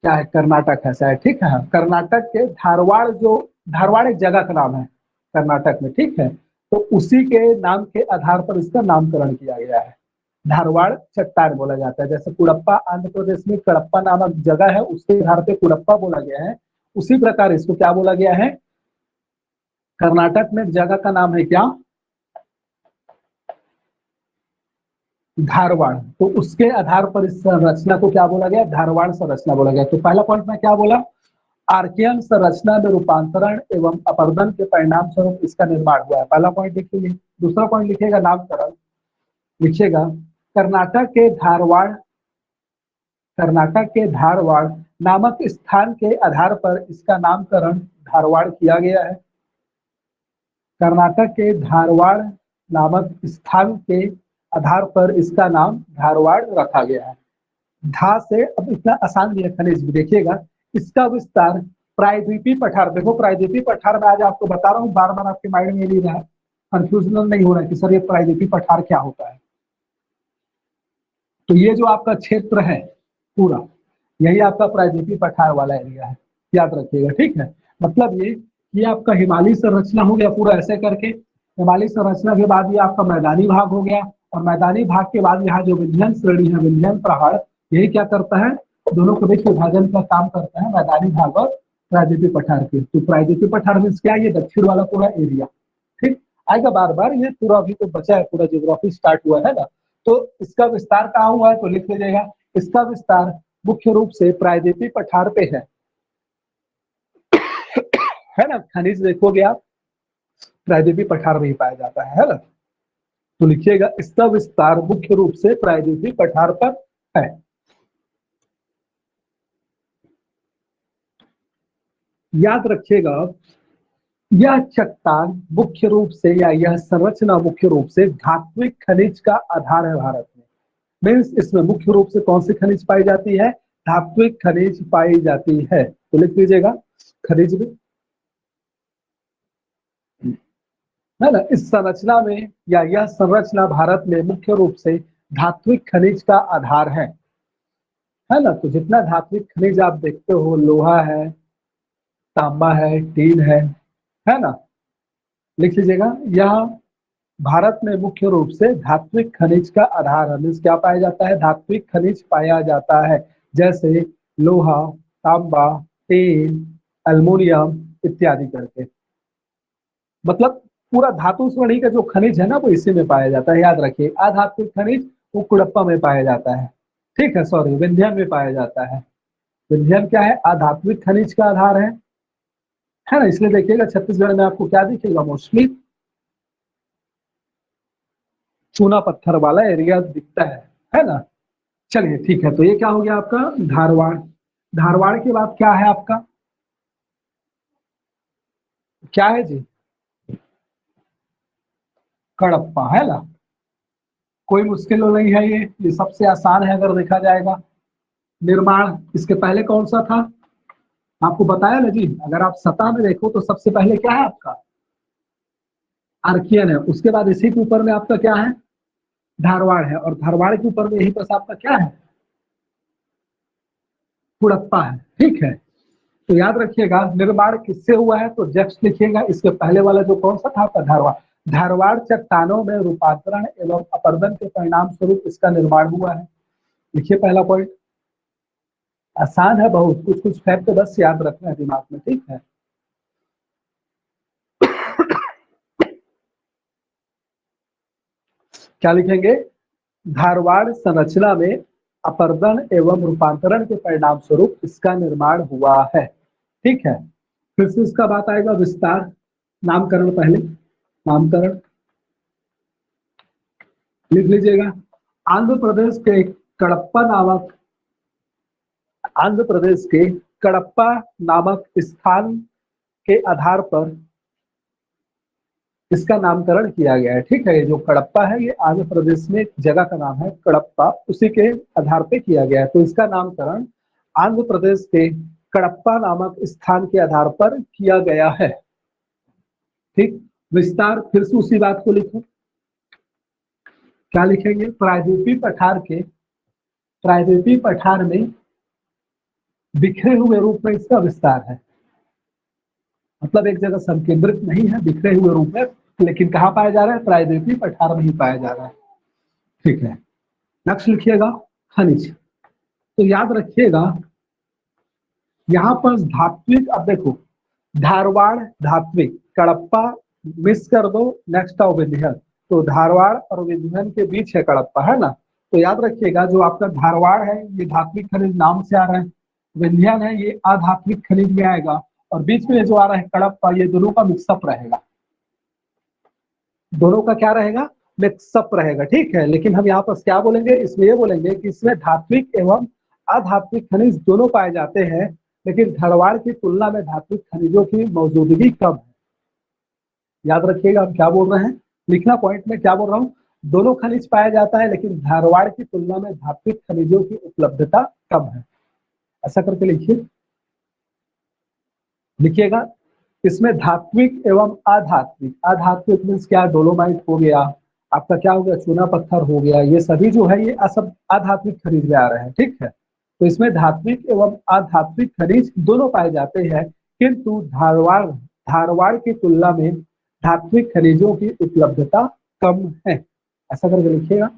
क्या है, कर्नाटक ऐसा है, ठीक है। कर्नाटक के धारवाड़, जो धारवाड़ एक जगह का नाम है कर्नाटक में, ठीक है। तो उसी के नाम के आधार पर इसका नामकरण किया गया है। धारवाड़ चट्टान बोला जाता है, जैसे कुड़प्पा आंध्र प्रदेश में कडप्पा नामक जगह है, उसके आधार पे कुड़प्पा बोला गया है, उसी प्रकार इसको क्या बोला गया है, कर्नाटक में जगह का नाम है क्या, धारवाड़, तो उसके आधार पर इस संरचना को क्या बोला गया, धारवाड़ संरचना बोला गया। तो पहला पॉइंट में क्या बोला, आर्कियन संरचना में रूपांतरण एवं अपरदन के परिणाम स्वरूप इसका निर्माण हुआ है, पहला पॉइंट लिखिए। दूसरा पॉइंट लिखिएगा नामकरण, लिखिएगा कर्नाटक के धारवाड़ नामक स्थान के आधार पर इसका नामकरण धारवाड़ किया गया है। कर्नाटक के धारवाड़ नामक स्थान के आधार पर इसका नाम धारवाड़ रखा गया है। धा से, अब इतना आसान भी है खनिज भी, देखिएगा इसका विस्तार प्रायद्वीपीय पठार, देखो प्रायद्वीपीय पठार में आज आपको बता रहा हूँ, बार बार आपके माइंड में नहीं रहा, कंफ्यूजन नहीं हो रहा है कि सर ये प्रायद्वीपीय पठार क्या होता है। तो ये जो आपका क्षेत्र है पूरा, यही आपका प्रायद्वीपीय पठार वाला एरिया है, याद रखिएगा, ठीक है। मतलब ये आपका हिमालय संरचना हो गया पूरा ऐसे करके, हिमालय संरचना के बाद ये आपका मैदानी भाग हो गया, और मैदानी भाग के बाद यहाँ जो विंध्यन श्रेणी है, विंध्यन पहाड़, यही क्या करता है, दोनों के बीच विभाजन का काम करता है, मैदानी भाग और प्रायद्वीपीय पठार के। तो प्रायद्वीपीय पठार मीन्स क्या, ये दक्षिण वाला पूरा एरिया, ठीक। आएगा बार बार, ये पूरा अभी तो बचा है, पूरा ज्योग्राफी स्टार्ट हुआ है ना। तो इसका विस्तार कहाँ हुआ है, तो लिख लीजिएगा, इसका विस्तार मुख्य रूप से प्रायद्वीपीय पठार पे है ना। खनिज देखोगे आप, प्रायद्वीपीय पठार में ही पाया जाता है ना। तो लिखिएगा इसका विस्तार मुख्य रूप से प्रायद्वीपीय पठार पर है। याद रखिएगा, यह चट्टान मुख्य रूप से, या यह संरचना मुख्य रूप से धात्विक खनिज का आधार है भारत में। मीन्स इसमें मुख्य रूप से कौन सी खनिज पाई जाती है, धात्विक खनिज पाई जाती है। तो लिख लीजिएगा खनिज में, है ना। इस संरचना में, या यह संरचना भारत में मुख्य रूप से धात्विक खनिज का आधार है ना। तो जितना धात्विक खनिज आप देखते हो, लोहा है, तांबा है, टीन है ना, लिख लीजिएगा, यह भारत में मुख्य रूप से धात्विक खनिज का आधार है। मीन्स क्या पाया जाता है, धात्विक खनिज पाया जाता है, जैसे लोहा, तांबा, टीन, एल्युमिनियम इत्यादि करके। मतलब पूरा धातु श्रेणी का जो खनिज है ना, वो इसी में पाया जाता है, याद रखिए। अधात्विक खनिज वो कुड़प्पा में पाया जाता है, ठीक है, सॉरी विंध्यन में पाया जाता है। विंध्यन क्या है, अधात्विक खनिज का आधार है ना। इसलिए देखिएगा छत्तीसगढ़ में आपको क्या दिखेगा, मोस्टली चूना पत्थर वाला एरिया दिखता है ना। चलिए ठीक है, तो ये क्या हो गया आपका धारवाड़। धारवाड़ के बाद क्या है आपका, क्या है जी, कडप्पा, है ना। कोई मुश्किल नहीं है, ये सबसे आसान है अगर देखा जाएगा। निर्माण इसके पहले कौन सा था, आपको बताया ना जी। अगर आप सतह में देखो तो सबसे पहले क्या है आपका, आर्कियन है, उसके बाद इसी के ऊपर में आपका क्या है, धारवाड़ है, और धारवाड़ के ऊपर में यही पर आपका क्या है, कुड़प्पा है, ठीक है। तो याद रखिएगा निर्माण किससे हुआ है, तो जस्ट लिखिएगा इसके पहले वाला जो कौन सा था आपका, धारवाड़। धारवाड़ चट्टानों में रूपांतरण एवं अपर्दन के परिणाम स्वरूप इसका निर्माण हुआ है। लिखिए पहला पॉइंट। आसान है बहुत, कुछ कुछ फैक्ट बस याद रखना है दिमाग में, ठीक है। क्या लिखेंगे? धारवाड़ संरचना में अपर्दन एवं रूपांतरण के परिणाम स्वरूप इसका निर्माण हुआ है, ठीक है। फिर से इसका बात आएगा विस्तार, नामकरण पहले, नामकरण लिख लीजिएगा। आंध्र प्रदेश के कडप्पा नामक आंध्र प्रदेश के कडप्पा नामक स्थान के आधार पर इसका नामकरण किया गया है, ठीक है। ये जो कडप्पा है ये आंध्र प्रदेश में एक जगह का नाम है कडप्पा, उसी के आधार पे किया गया है। तो इसका नामकरण आंध्र प्रदेश के कडप्पा नामक स्थान के आधार पर किया गया है, ठीक। विस्तार फिर से उसी बात को लिखो। क्या लिखेंगे? प्रायद्वीपीय पठार में बिखरे हुए रूप में इसका विस्तार है, मतलब एक जगह संकेंद्रित नहीं है, बिखरे हुए रूप में, लेकिन कहाँ पाया जा रहा है? प्रायद्वीपीय पठार में ही पाया जा रहा है, ठीक है। नेक्स्ट लिखिएगा खनिज। तो याद रखिएगा यहाँ पर धात्विक, अब देखो धारवाड़ धात्विक, कडप्पा मिस कर दो, नेक्स्ट आओ विंध्यन। तो धारवाड़ और विंध्यन के बीच है कडप्पा, है ना। तो याद रखिएगा जो आपका धारवाड़ है ये धात्विक खनिज नाम से आ रहा है, विंध्यन है ये अधात्विक खनिज में आएगा, और बीच में जो आ रहा है कडप्पा, ये दोनों का मिक्सअप रहेगा, दोनों का क्या रहेगा? मिक्सअप रहेगा, ठीक है। लेकिन हम यहाँ पर क्या बोलेंगे? इसमें ये बोलेंगे कि इसमें धात्विक एवं अधात्विक खनिज दोनों पाए जाते हैं, लेकिन धारवाड़ की तुलना में धात्विक खनिजों की मौजूदगी कम है। याद रखिएगा हम क्या बोल रहे हैं, लिखना पॉइंट में क्या बोल रहा हूँ। दोनों खनिज पाया जाता है, लेकिन धारवाड़ की तुलना में धात्विक खनिजों की उपलब्धता कम है, ऐसा करके लिखिए। लिखिएगा इसमें धात्विक एवं अधात्विक, अधात्विक मीन्स क्या? डोलोमाइट हो गया, आपका क्या हो गया? चूना पत्थर हो गया, ये सभी जो है ये सब अधात्विक खनिज में आ रहे हैं, ठीक है। तो इसमें धात्विक एवं अधात्विक खनिज दोनों पाए जाते हैं, किंतु धारवाड़ धारवाड़ की तुलना में धात्विक खनिजों की उपलब्धता कम है, ऐसा करके लिखिएगा,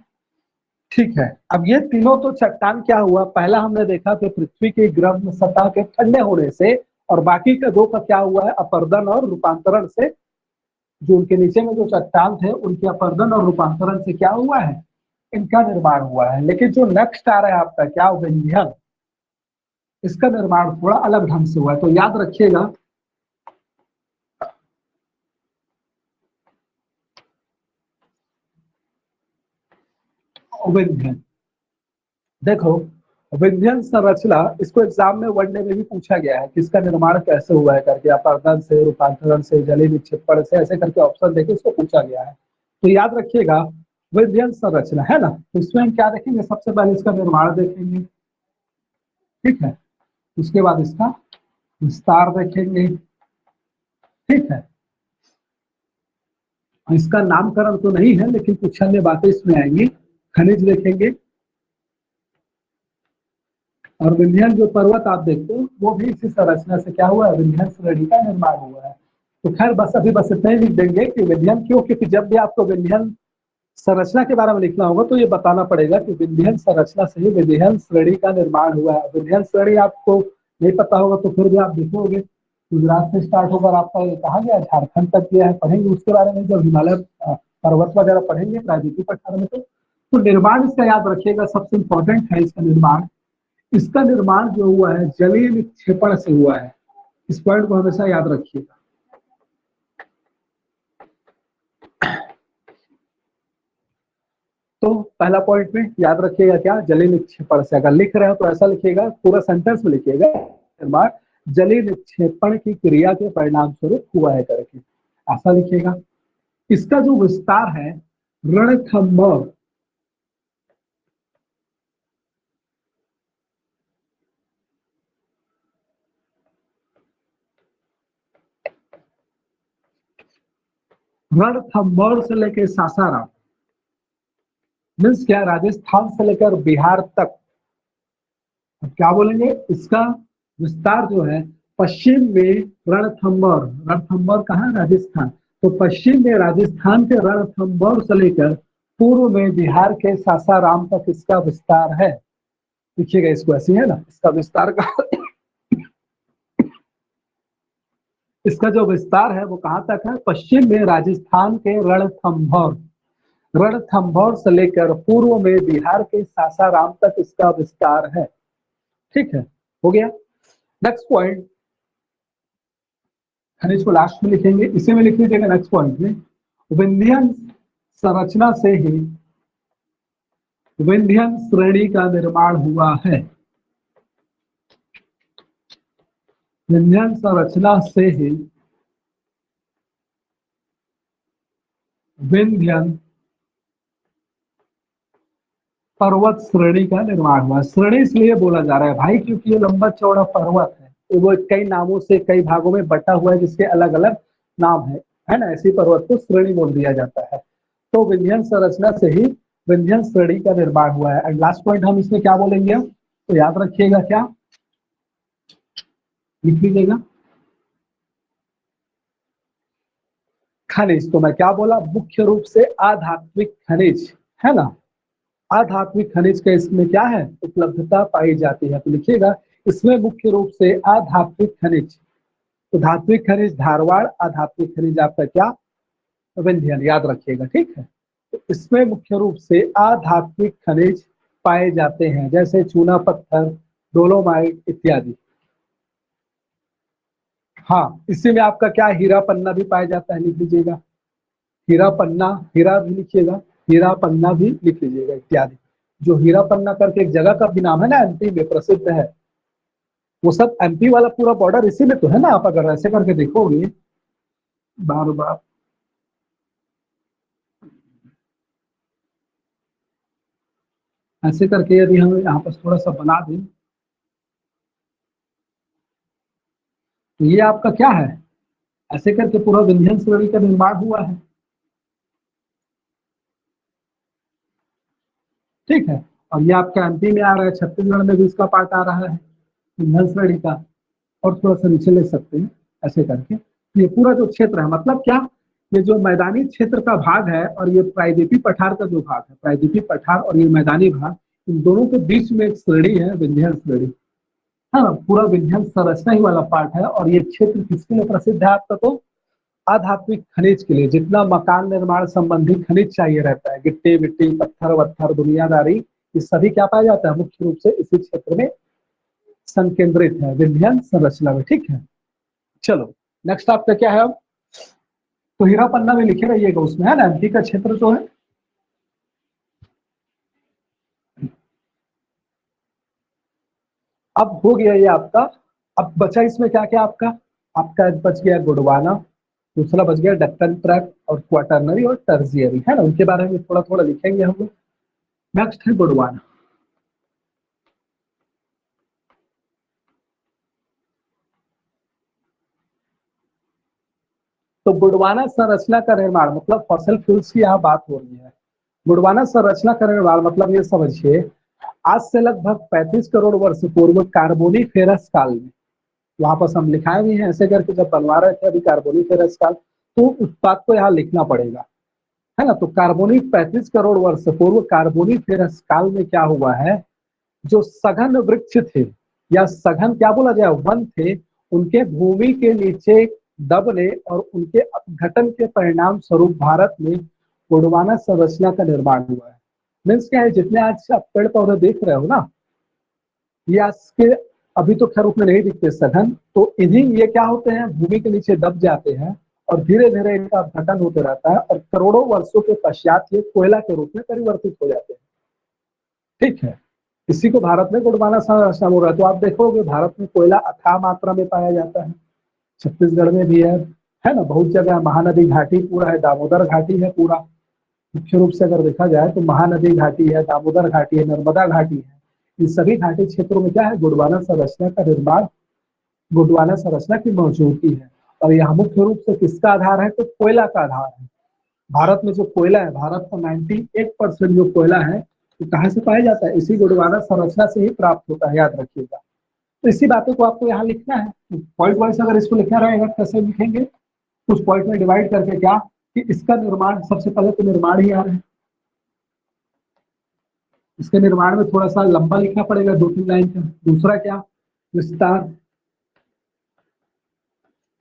ठीक है। अब ये तीनों तो चट्टान क्या हुआ, पहला हमने देखा कि पृथ्वी की गर्म सतह के ठंडे होने से, और बाकी का दो का क्या हुआ है? अपर्दन और रूपांतरण से। जो उनके नीचे में जो चट्टान थे उनके अपर्दन और रूपांतरण से क्या हुआ है? इनका निर्माण हुआ है। लेकिन जो नेक्स्ट आ रहा है आपका क्या? विंध्यन, इसका निर्माण थोड़ा अलग ढंग से हुआ है। तो याद रखिएगा विंध्यन, देखो विंध्यन संरचना, इसको एग्जाम में वनडे में भी पूछा गया है कि इसका निर्माण कैसे हुआ है करके, अपर्दन से, रूपांतरण से, जलीय निक्षेपण से, ऐसे करके ऑप्शन देके इसको पूछा गया है। तो याद रखिएगा विंध्यन संरचना, है ना। तो इसमें हम क्या देखेंगे? सबसे पहले इसका निर्माण देखेंगे, ठीक है। उसके बाद इसका विस्तार देखेंगे, ठीक है। इसका नामकरण तो नहीं है, लेकिन कुछ अन्य बातें इसमें आएंगी। खनिज देखेंगे, और विंध्यन जो पर्वत आप देखते हो वो भी इसी संरचना से क्या हुआ है? विंध्यन श्रेणी का निर्माण हुआ है। तो खैर बस अभी बस इतना ही लिख देंगे कि विंध्यन क्यों, क्योंकि जब भी आपको विंध्यन संरचना के बारे में लिखना होगा तो ये बताना पड़ेगा कि विंध्यन संरचना से ही विंध्यन श्रेणी का निर्माण हुआ है। विंध्यन श्रेणी आपको नहीं पता होगा तो फिर भी आप देखोगे गुजरात से स्टार्ट होकर आपका ये कहा गया झारखंड तक गया है, पढ़ेंगे उसके बारे में जब हिमालय पर्वत वगैरह पढ़ेंगे प्रायद्वीपीय पठार में। तो निर्माण इसका याद रखिएगा, सबसे इंपॉर्टेंट है इसका निर्माण। इसका निर्माण जो हुआ है जलीय निक्षेपण से हुआ है, इस पॉइंट को हमेशा याद रखिएगा। तो पहला पॉइंट में याद रखिएगा क्या? जलीय निक्षेपण से। अगर लिख रहे हो तो ऐसा लिखिएगा, पूरा सेंटेंस में लिखिएगा, निर्माण जलीय निक्षेपण की क्रिया के परिणाम स्वरूप हुआ है करके, ऐसा लिखिएगा। इसका जो विस्तार है रणथंभौर, रणथंभौर से लेकर सासाराम, मीन्स क्या? राजस्थान से लेकर बिहार तक। अब क्या बोलेंगे? इसका विस्तार जो है पश्चिम में रणथंभौर, रणथंभौर कहाँ? राजस्थान। तो पश्चिम में राजस्थान के रणथंभौर से लेकर पूर्व में बिहार के सासाराम तक इसका विस्तार है। देखिएगा इसको ऐसे है ना, इसका विस्तार का इसका जो विस्तार है वो कहां तक है? पश्चिम में राजस्थान के रणथंभौर से लेकर पूर्व में बिहार के सासाराम तक इसका विस्तार है। ठीक है, हो गया। नेक्स्ट पॉइंट, खनिज को लास्ट में लिखेंगे, इसे में लिख लीजिएगा नेक्स्ट पॉइंट में। विंध्यन संरचना से ही विंध्यन श्रेणी का निर्माण हुआ है। विंध्यन संरचना से ही विंध्यन पर्वत श्रेणी का निर्माण हुआ। श्रेणी इसलिए बोला जा रहा है भाई क्योंकि ये लंबा चौड़ा पर्वत है, वो कई नामों से कई भागों में बटा हुआ है जिसके अलग अलग नाम है ना, ऐसी पर्वत को श्रेणी बोल दिया जाता है। तो विंध्यन संरचना से ही विंध्यन श्रेणी का निर्माण हुआ है। एंड लास्ट पॉइंट हम इसमें क्या बोलेंगे, तो याद रखिएगा, क्या लिख लीजिएगा, खनिज। तो मैं क्या बोला, मुख्य रूप से आधात्मिक खनिज, है ना, आधात्मिक खनिज का इसमें क्या है, उपलब्धता पाई जाती है। तो लिखिएगा इसमें मुख्य रूप से आधात्मिक खनिज, तो धात्विक खनिज धारवाड़, आधात्मिक खनिज आपका क्या, विंध्यन, याद रखिएगा। ठीक है, तो इसमें मुख्य रूप से आधात्मिक खनिज पाए जाते हैं, जैसे चूना पत्थर, डोलोमाइट इत्यादि। हाँ, इसी में आपका क्या, हीरा पन्ना भी पाया जाता है, लिख लीजिएगा, हीरा पन्ना, हीरा भी लिखिएगा, हीरा पन्ना भी लिख लीजिएगा इत्यादि। जो हीरा पन्ना करके एक जगह का भी नाम है ना, एमपी में प्रसिद्ध है, वो सब एमपी वाला पूरा बॉर्डर इसी में तो है ना। आप अगर ऐसे करके देखोगे बार बार, ऐसे करके यदि हम यहाँ पर थोड़ा सा बना दें, तो ये आपका क्या है, ऐसे करके पूरा विंध्यन श्रेणी का निर्माण हुआ है। ठीक है, और ये आपका एमपी में आ रहा है, छत्तीसगढ़ में भी इसका पार्ट आ रहा है विंध्यन श्रेणी का। और थोड़ा सा नीचे ले सकते हैं ऐसे करके। ये पूरा जो क्षेत्र है, मतलब क्या, ये जो मैदानी क्षेत्र का भाग है और ये प्रायद्वीपीय पठार का जो भाग है, प्रायद्वीपीय पठार और ये मैदानी भाग, इन दोनों के बीच में एक श्रेणी है विंध्यन श्रेणी। हाँ, पूरा विंध्यन संरचना ही वाला पार्ट है। और ये क्षेत्र किसके लिए प्रसिद्ध है आपका, तो आधात्मिक खनिज के लिए। जितना मकान निर्माण संबंधी खनिज चाहिए रहता है, गिट्टी विट्टी पत्थर वत्थर दुनियादारी, ये सभी क्या पाया जाता है, मुख्य रूप से इसी क्षेत्र में संकेंद्रित है, विंध्यन संरचना में। ठीक है, चलो नेक्स्ट आपका क्या है अब, तो हीरा पन्ना में लिखे रहिएगा उसमें, है ना, एमपी का क्षेत्र जो है। अब हो गया ये आपका। अब बचा इसमें क्या क्या आपका, आपका बच गया गोंडवाना, दूसरा बच गया डक्कन ट्रैक्ट और क्वाटरनरी और टर्जियरी, है ना, उनके बारे में थोड़ा थोड़ा लिखेंगे हम लोग। नेक्स्ट है गोंडवाना। तो गोंडवाना संरचना का निर्माण, मतलब फॉसिल फ्यूल्स की यहाँ बात हो रही है। गोंडवाना संरचना का निर्माण मतलब ये समझिए, आज से लगभग 35 करोड़ वर्ष पूर्व कार्बोनिफेरस काल में, वहां पर हम लिखाए भी हैं ऐसे करके, जब बनवा रहे थे अभी कार्बोनिफेरस काल, तो उस बात को यहाँ लिखना पड़ेगा, है ना। तो कार्बोनी 35 करोड़ वर्ष पूर्व कार्बोनिफेरस काल में क्या हुआ है, जो सघन वृक्ष थे या सघन क्या बोला जाए वन थे, उनके भूमि के नीचे दबने और उनके अपघटन के परिणाम स्वरूप भारत में गोंडवाना संरचना का निर्माण हुआ है। मीन्स क्या है, जितने आज आप पेड़ पौधे देख रहे हो ना, ये आज के अभी तो खैर उसमें नहीं दिखते सघन, तो इन्हीं ये क्या होते हैं, भूमि के नीचे दब जाते हैं और धीरे धीरे इनका अपघटन होते रहता है और करोड़ों वर्षों के पश्चात ये कोयला के रूप में परिवर्तित हो जाते हैं। ठीक है, इसी को भारत में गोंडवाना संरचना बोल रहा है। तो आप देखोगे भारत में कोयला अथाह मात्रा में पाया जाता है, छत्तीसगढ़ में भी है ना, बहुत जगह। महानदी घाटी पूरा है, दामोदर घाटी है पूरा, मुख्य रूप से अगर देखा जाए तो महानदी घाटी है, दामोदर घाटी है, नर्मदा घाटी है। इन सभी घाटी क्षेत्रों में क्या है, गोंडवाना संरचना का निर्माण, गोंडवाना संरचना की मौजूदगी है। और यहाँ मुख्य रूप से किसका आधार है, तो कोयला का आधार है। भारत में जो कोयला है, भारत का 98% जो कोयला है, तो कहाँ से पाया जाता है, इसी गोंडवाना संरचना से ही प्राप्त होता है, याद रखिएगा। तो इसी बातों को आपको यहाँ लिखना है, पॉइंट वाइज अगर इसको लिखना रहेगा कैसे लिखेंगे, उस पॉइंट में डिवाइड करके क्या कि इसका निर्माण, सबसे पहले तो निर्माण ही आ रहा है, इसके निर्माण में थोड़ा सा लंबा लिखना पड़ेगा 2-3 लाइन का। दूसरा क्या, विस्तार।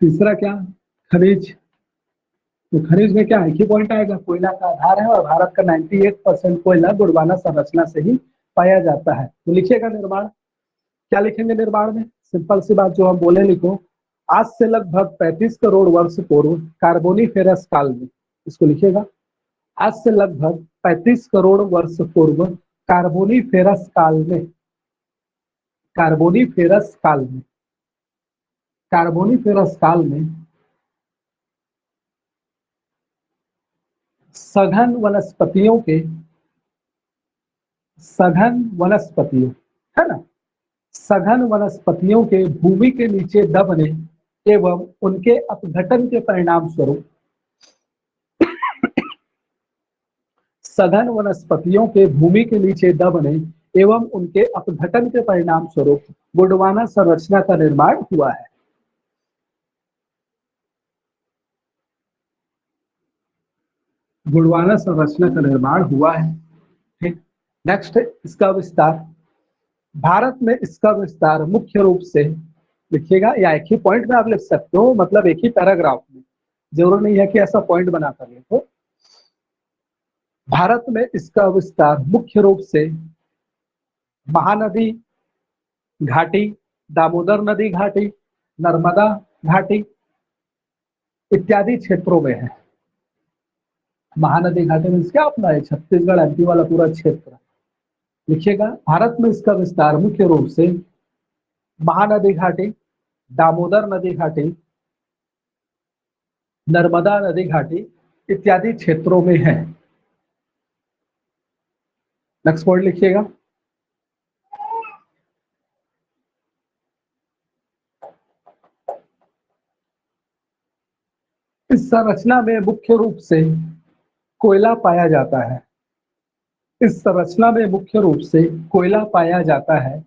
तीसरा क्या, खनिज। तो खनिज में क्या एक ही पॉइंट आएगा, कोयला का आधार है और भारत का 98% कोयला गोंडवाना संरचना से ही पाया जाता है। तो लिखिएगा निर्माण, क्या लिखेंगे निर्माण में, सिंपल सी बात जो हम बोले लिखो, आज से लगभग 35 करोड़ वर्ष पूर्व कार्बोनिफेरस काल में, इसको लिखिएगा, आज से लगभग 35 करोड़ वर्ष पूर्व कार्बोनिफेरस काल में, कार्बोनिफेरस काल में, कार्बोनिफेरस काल में सघन वनस्पतियों के, सघन वनस्पतियों, है ना, सघन वनस्पतियों के भूमि के नीचे दबने एवं उनके अपघटन के परिणाम स्वरूप, सघन वनस्पतियों के भूमि के नीचे दबने एवं उनके अपघटन के परिणाम स्वरूप गोंडवाना संरचना का निर्माण हुआ है। गोंडवाना संरचना का निर्माण हुआ है। ठीक, नेक्स्ट है इसका विस्तार। भारत में इसका विस्तार मुख्य रूप से, लिखिएगा या एक ही पॉइंट में आप लिख सकते हो, मतलब एक ही पैराग्राफ में, जरूर नहीं है कि ऐसा पॉइंट बनाकर लिखो। भारत में इसका विस्तार मुख्य रूप से महानदी घाटी, दामोदर नदी घाटी, नर्मदा घाटी इत्यादि क्षेत्रों में है। महानदी घाटी में क्या अपना है, छत्तीसगढ़ एमपी वाला पूरा क्षेत्र। लिखिएगा, भारत में इसका विस्तार मुख्य रूप से महानदी घाटी, दामोदर नदी घाटी, नर्मदा नदी घाटी इत्यादि क्षेत्रों में है। नेक्स्ट पॉइंट लिखिएगा, इस संरचना में मुख्य रूप से कोयला पाया जाता है। इस संरचना में मुख्य रूप से कोयला पाया जाता है,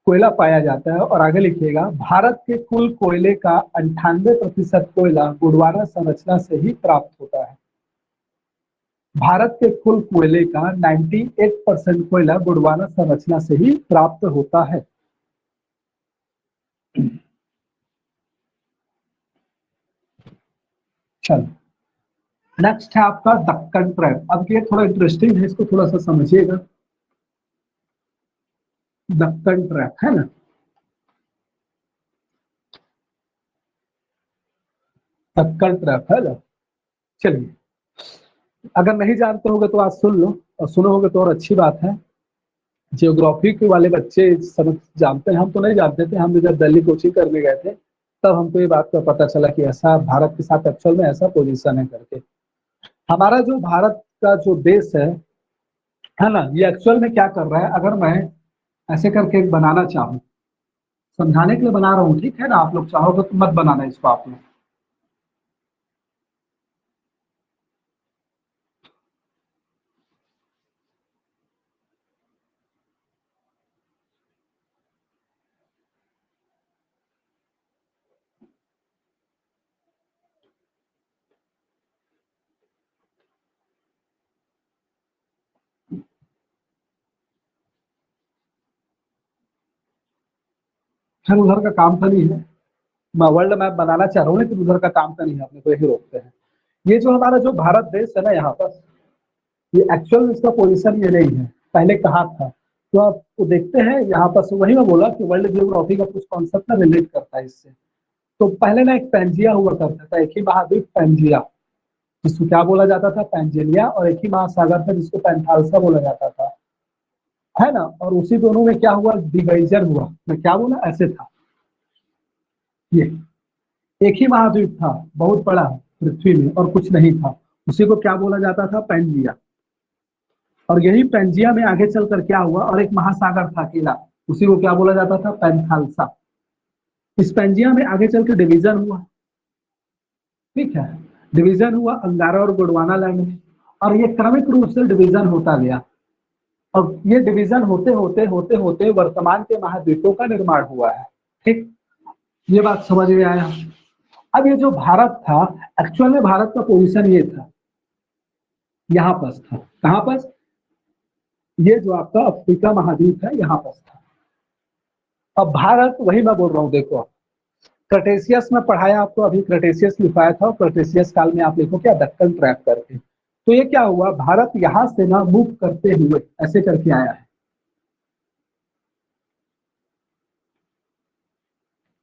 कोयला पाया जाता है। और आगे लिखिएगा, भारत के कुल कोयले का 98% कोयला गोंडवाना संरचना से ही प्राप्त होता है। भारत के कुल कोयले का 98% कोयला गोंडवाना संरचना से ही प्राप्त होता है। चलो, नेक्स्ट है आपका दक्कन ट्रैप। अब ये थोड़ा इंटरेस्टिंग है, इसको थोड़ा सा समझिएगा। दक्कन ट्रैप है ना, दक्कन ट्रैप है ना। चलिए, अगर नहीं जानते होगे तो आज सुन लो, और सुनो होगे तो और अच्छी बात है। जियोग्राफी के वाले बच्चे सब जानते हैं, हम तो नहीं जानते थे। हम जब दिल्ली कोचिंग करने गए थे तब हमको ये बात का पता चला कि ऐसा भारत के साथ एक्चुअल में ऐसा पोजीशन है करके। हमारा जो भारत का जो देश है ना, ये एक्चुअल में क्या कर रहा है, अगर मैं ऐसे करके एक बनाना चाहूँ, समझाने के लिए बना रहा हूँ, ठीक है ना, आप लोग चाहोगे तो मत बनाना इसको आप लोग। खैर उधर का काम तो नहीं है, मैं वर्ल्ड मैप बनाना चाह रहा हूँ, लेकिन उधर का काम तो नहीं है, अपने को यही रोकते हैं। ये जो हमारा जो भारत देश है ना, यहाँ पर ये एक्चुअल इसका पोजीशन ये नहीं है, पहले कहाँ था। तो आप देखते हैं यहाँ पर, वही मैं बोला कि वर्ल्ड जियोग्राफी का कुछ कॉन्सेप्ट ना रिलेट करता है इससे। तो पहले ना एक पेंजिया हुआ करता था, एक ही महाद्वीप पेंजिया, जिसको क्या बोला जाता था, पेंजिलिया, और एक ही महासागर था जिसको पेंथालसा बोला जाता था, है ना। और उसी दोनों में क्या हुआ, डिवाइजन हुआ। मैं क्या बोला, ऐसे था, ये एक ही महाद्वीप था बहुत बड़ा पृथ्वी में और कुछ नहीं था, उसी को क्या बोला जाता था, पेंजिया। और यही पेंजिया में आगे चलकर क्या हुआ, और एक महासागर था अकेला, उसी को क्या बोला जाता था, पेंथालसा। इस पेंजिया में आगे चल के डिवीजन हुआ, ठीक है, डिवीजन हुआ अंगारा और गोंडवाना लैंड में। और ये क्रमिक रूप से डिवीजन होता गया, और ये डिवीजन होते होते होते होते वर्तमान के महाद्वीपों का निर्माण हुआ है। ठीक, ये बात समझ में आया। अब ये जो भारत था, एक्चुअल में भारत का पोजीशन ये था, यहाँ पर था, कहाँ पर, ये जो आपका अफ्रीका महाद्वीप है यहाँ पर था। अब भारत, वही मैं बोल रहा हूँ, देखो क्रेटेशियस में पढ़ाया आपको, अभी क्रेटेशियस लिखाया था, क्रेटेशियस काल में आप लिखो क्या, दक्कन ट्रैप करके। तो ये क्या हुआ, भारत यहाँ से ना मूव करते हुए ऐसे करके आया है,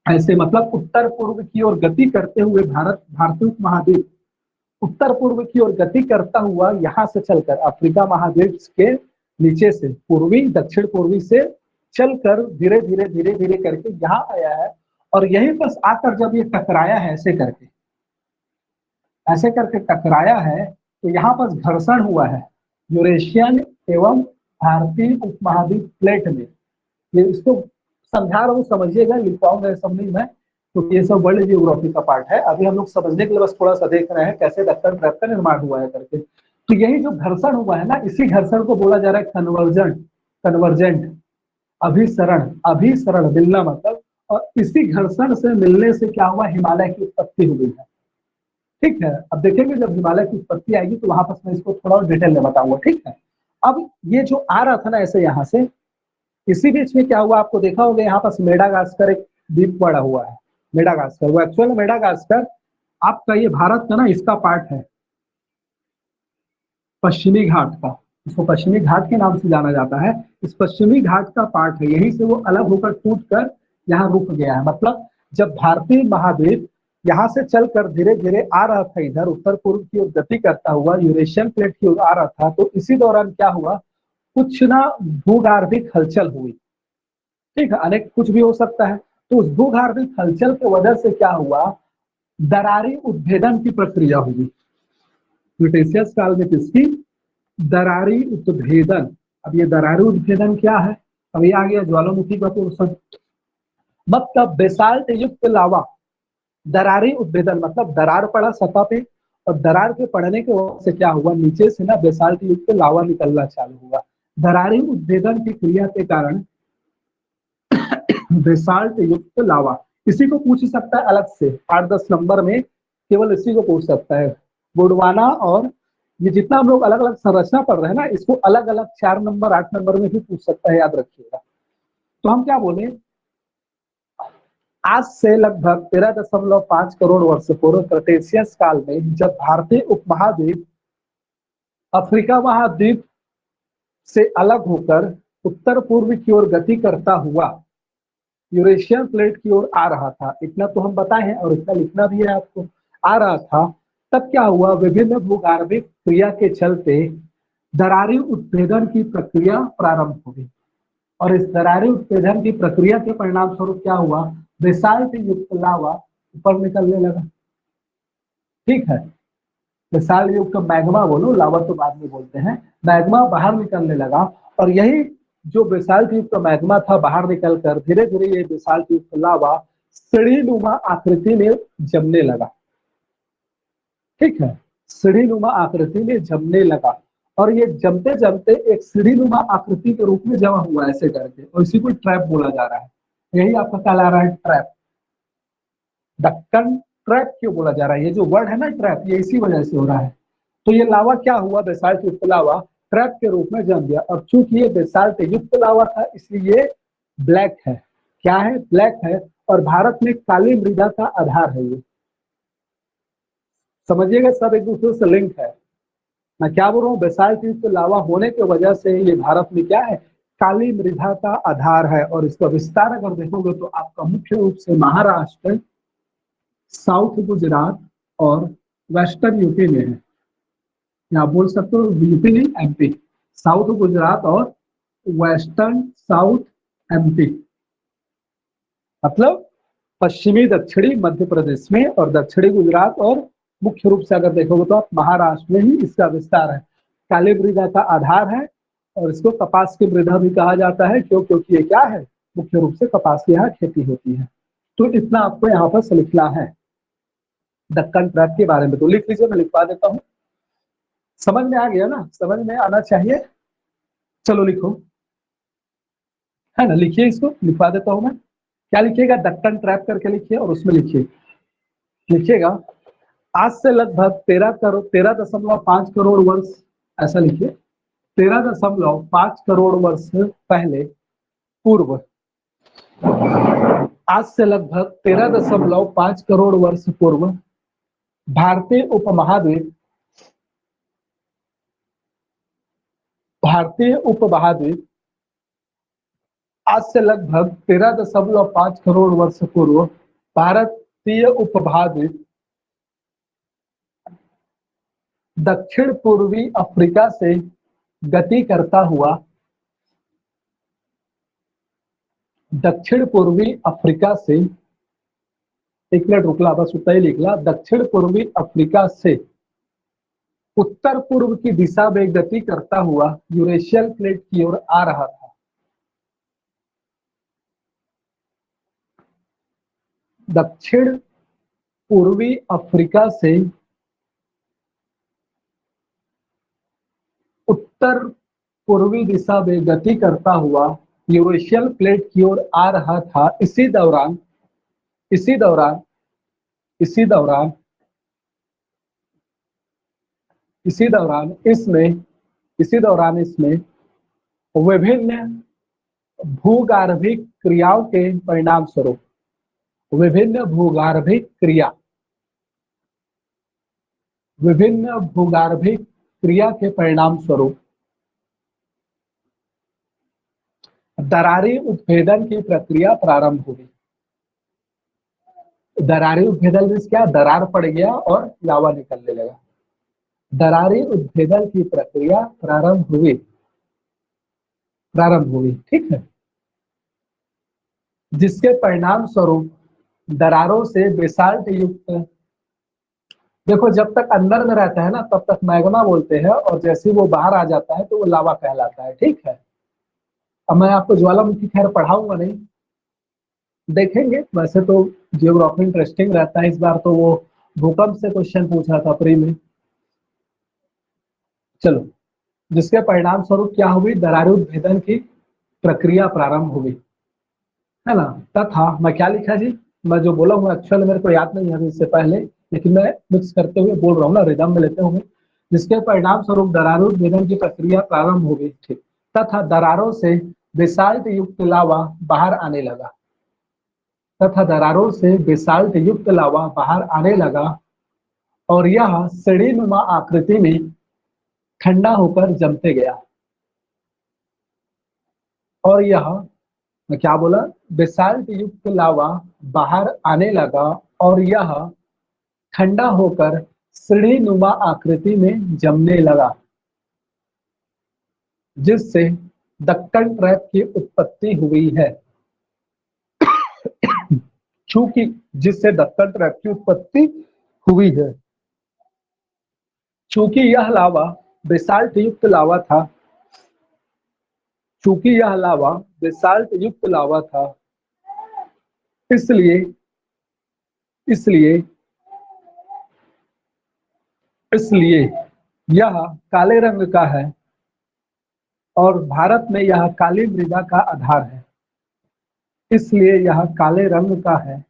ऐसे मतलब उत्तर पूर्व की ओर गति करते हुए भारत, भारतीय उपमहाद्वीप उत्तर पूर्व की ओर गति करता हुआ यहाँ से चलकर अफ्रीका महाद्वीप के नीचे से पूर्वी दक्षिण पूर्वी से चलकर धीरे धीरे धीरे धीरे करके यहाँ आया है। और यहीं पर आकर जब ये टकराया है, ऐसे करके टकराया है, तो यहाँ पर घर्षण हुआ है यूरेशियन एवं भारतीय उपमहाद्वीप प्लेट में। ये इसको समझा रहा हूँ, समझिएगा, लिखवाऊंगा सब नहीं मैं, क्योंकि ये सब वर्ल्ड जियोग्राफी का पार्ट है। अभी हम लोग समझने के लिए बस थोड़ा सा देख रहे हैं कैसे दक्कन ट्रैप का निर्माण हुआ है करके। तो यही जो घर्षण हुआ है ना, इसी घर्षण को बोला जा रहा है कन्वर्जेंट, अभिसरण, अभिसरण मिलना मतलब, और इसी घर्षण से मिलने से क्या हुआ, हिमालय की उत्पत्ति हुई है। ठीक है, अब देखेंगे जब हिमालय की उत्पत्ति आएगी तो वहां पर मैं इसको थोड़ा और डिटेल में बताऊंगा। ठीक है, अब ये जो आ रहा था ना ऐसे यहाँ से, इसी बीच में क्या हुआ, आपको देखा होगा यहाँ पास मेडागास्कर एक द्वीप पड़ा हुआ है, मेडागास्कर। वो एक्चुअल मेडागास्कर आपका ये भारत का ना इसका पार्ट है, पश्चिमी घाट का, इसको पश्चिमी घाट के नाम से जाना जाता है। इस पश्चिमी घाट का पार्ट है, यहीं से वो अलग होकर टूट कर यहाँ रुक गया है। मतलब जब भारतीय महाद्वीप यहाँ से चलकर धीरे धीरे आ रहा था, इधर उत्तर पूर्व की ओर गति करता हुआ यूरेशियन प्लेट की ओर आ रहा था, तो इसी दौरान क्या हुआ, कुछ ना भूगार्भिक हलचल हुई। ठीक है, अनेक कुछ भी हो सकता है। तो उस भूगार्भिक हलचल की वजह से क्या हुआ, दरारी उद्भेदन की प्रक्रिया हुई क्रिटेशियस काल में। किसकी, दरारी उद्भेदन। अब ये दरारी उद्भेदन क्या है, अब ये आ गया ज्वालामुखी का पोर्शन, मतलब बेसाल्ट युक्त लावा, दरारी उद्भेदन मतलब दरार पड़ा सतह पे, और दरार के पड़ने के वजह से क्या हुआ, नीचे से ना बेसाल्ट युक्त लावा निकलना चालू हुआ। दरारी उद्भेदन की क्रिया के कारण बेसाल्ट युक्त लावा, इसी को पूछ सकता है अलग से 8-10 नंबर में, केवल इसी को पूछ सकता है। गोंडवाना और ये जितना हम लोग अलग अलग संरचना पढ़ रहे हैं ना, इसको अलग अलग 4 नंबर 8 नंबर में भी पूछ सकता है, याद रखिएगा। तो हम क्या बोले, आज से लगभग 13.5 करोड़ वर्ष पूर्व क्रेटेशियस काल में जब भारतीय उपमहाद्वीप अफ्रीका महाद्वीप से अलग होकर उत्तर पूर्व की ओर गति करता हुआ यूरेशियन प्लेट की ओर आ रहा था, इतना तो हम बताए हैं और इतना लिखना भी है आपको, आ रहा था, तब क्या हुआ, विभिन्न भूगार्भिक क्रिया के चलते दरारी उत्भेदन की प्रक्रिया प्रारंभ हो गई। और इस दरारी उत्भेदन की प्रक्रिया के परिणाम स्वरूप क्या हुआ, बेसाल्ट युक्त लावा ऊपर निकलने लगा। ठीक है, बेसाल्ट युक्त मैग्मा बोलो, लावा तो बाद में बोलते हैं, मैग्मा बाहर निकलने लगा। और यही जो बेसाल्ट युक्त मैग्मा था बाहर निकलकर धीरे धीरे ये बेसाल्ट युक्त लावा सीढ़ीनुमा आकृति में जमने लगा। ठीक है, सीढ़ीनुमा आकृति में जमने लगा, और ये जमते जमते एक सीढ़ीनुमा आकृति के रूप में जमा हुआ ऐसे करके, और इसी को ट्रैप बोला जा रहा है। यही आपका कहला रहा है ट्रैप। दक्कन ट्रैप क्यों बोला जा रहा है, ये जो वर्ड है ना ट्रैप, ये इसी वजह से हो रहा है। तो ये लावा क्या हुआ, बेसाल्ट युक्त लावा ट्रैप के रूप में जम गया। और चूंकि ये बेसाल्ट युक्त लावा था इसलिए ब्लैक है, क्या है, ब्लैक है। और भारत में काली मृदा का आधार है ये, समझिएगा, सब एक दूसरे से लिंक है। मैं क्या बोल रहा हूँ, बेसाल्ट युक्त लावा होने की वजह से ये भारत में क्या है, काली मृदा का आधार है। और इसका विस्तार अगर देखोगे तो आपका मुख्य रूप से महाराष्ट्र, साउथ गुजरात और वेस्टर्न यूपी में है। या बोल सकते हो यूपी नहीं, एमपी, साउथ गुजरात और वेस्टर्न साउथ एमपी, मतलब पश्चिमी दक्षिणी मध्य प्रदेश में और दक्षिणी गुजरात, और मुख्य रूप से अगर देखोगे तो आप महाराष्ट्र में ही इसका विस्तार है। काली मृदा का आधार है, और इसको कपास की मृदा भी कहा जाता है, क्योंकि ये क्या है, मुख्य रूप से कपास की यहाँ खेती होती है। तो इतना आपको यहाँ पर लिखना है दक्कन ट्रैप के बारे में, तो लिख लीजिए, मैं लिखवा देता हूँ। समझ में आ गया ना, समझ में आना चाहिए, चलो लिखो, है ना, लिखिए, इसको लिखवा देता हूँ मैं। क्या लिखिएगा, दक्कन ट्रैप करके लिखिए और उसमें लिखिएगा आज से लगभग 13.5 करोड़ वर्ष, ऐसा लिखिए 13.5 करोड़ वर्ष पहले पूर्व, आज से लगभग 13.5 करोड़ वर्ष पूर्व भारतीय उपमहाद्वीप आज से लगभग 13.5 करोड़ वर्ष पूर्व भारतीय उपमहाद्वीप दक्षिण पूर्वी अफ्रीका से गति करता हुआ दक्षिण पूर्वी अफ्रीका से, एक मिनट रुकला, बस उतना ही लिखला, दक्षिण पूर्वी अफ्रीका से उत्तर पूर्व की दिशा में गति करता हुआ यूरेशियन प्लेट की ओर आ रहा था। दक्षिण पूर्वी अफ्रीका से उत्तर पूर्वी दिशा में गति करता हुआ यूरेशियन प्लेट की ओर आ रहा था। इसी दौरान इसमें विभिन्न भूगार्भिक क्रियाओं के परिणाम स्वरूप विभिन्न भूगार्भिक क्रिया के परिणाम स्वरूप दरारी उत्भेदन की प्रक्रिया प्रारंभ हुई। दरारी उत्भेदन मीन्स क्या, दरार पड़ गया और लावा निकलने लगा। दरारी उत्भेदन की प्रक्रिया प्रारंभ हुई, ठीक है, जिसके परिणाम स्वरूप दरारों से बेसाल्ट युक्त, देखो जब तक अंदर में रहता है ना तब तक मैग्मा बोलते हैं, और जैसे वो बाहर आ जाता है तो वो लावा कहलाता है, ठीक है। अब मैं आपको ज्वालामुखी खैर पढ़ाऊंगा नहीं, देखेंगे, वैसे तो जियोग्राफी इंटरेस्टिंग रहता है। इस बार तो वो भूकंप से क्वेश्चन पूछा था प्री में। चलो, जिसके परिणाम स्वरूप क्या हुई, दरारी उत्भेदन की प्रक्रिया प्रारंभ हुई, है ना। तथा मैं क्या लिखा जी, मैं जो बोला हूँ एक्चुअल मेरे को याद नहीं है इससे पहले, लेकिन मैं मिक्स करते हुए बोल रहा हूँ ना, रिदम में लेते हुए। जिसके परिणाम स्वरूप दरार उत्भेदन की प्रक्रिया प्रारंभ हो गई, ठीक, तथा दरारों से बेसाल्ट युक्त लावा बाहर आने लगा, और यह सीढ़ीनुमा आकृति में ठंडा होकर जमते गया। और यह, मैं क्या बोला, बेसाल्ट युक्त लावा बाहर आने लगा और यह ठंडा होकर सीढ़ीनुमा आकृति में जमने लगा, जिससे दक्कन ट्रैप की उत्पत्ति हुई है। चूंकि जिससे दक्कन ट्रैप की उत्पत्ति हुई है, चूंकि यह लावा बेसाल्ट युक्त लावा था, इसलिए यह काले रंग का है और भारत में यह काली मृदा का आधार है। इसलिए यह काले रंग का है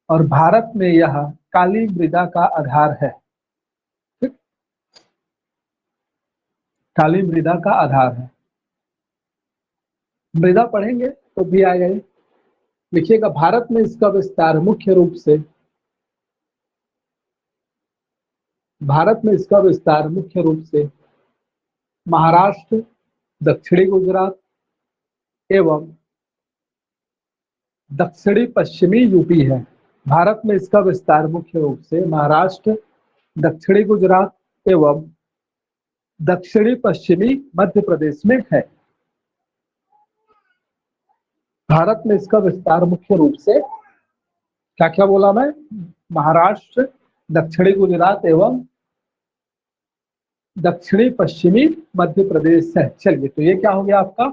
और भारत में यह काली मृदा का आधार है। काली मृदा का आधार है। मृदा पढ़ेंगे तो भी आएगा। लिखिएगा, भारत में इसका विस्तार मुख्य रूप से महाराष्ट्र, दक्षिणी गुजरात एवं दक्षिणी पश्चिमी यूपी है। भारत में इसका विस्तार मुख्य रूप से महाराष्ट्र, दक्षिणी गुजरात एवं दक्षिणी पश्चिमी मध्य प्रदेश में है। भारत में इसका विस्तार मुख्य रूप से क्या क्या बोला मैं, महाराष्ट्र, दक्षिणी गुजरात एवं दक्षिणी पश्चिमी मध्य प्रदेश है। चलिए, तो ये क्या हो गया आपका,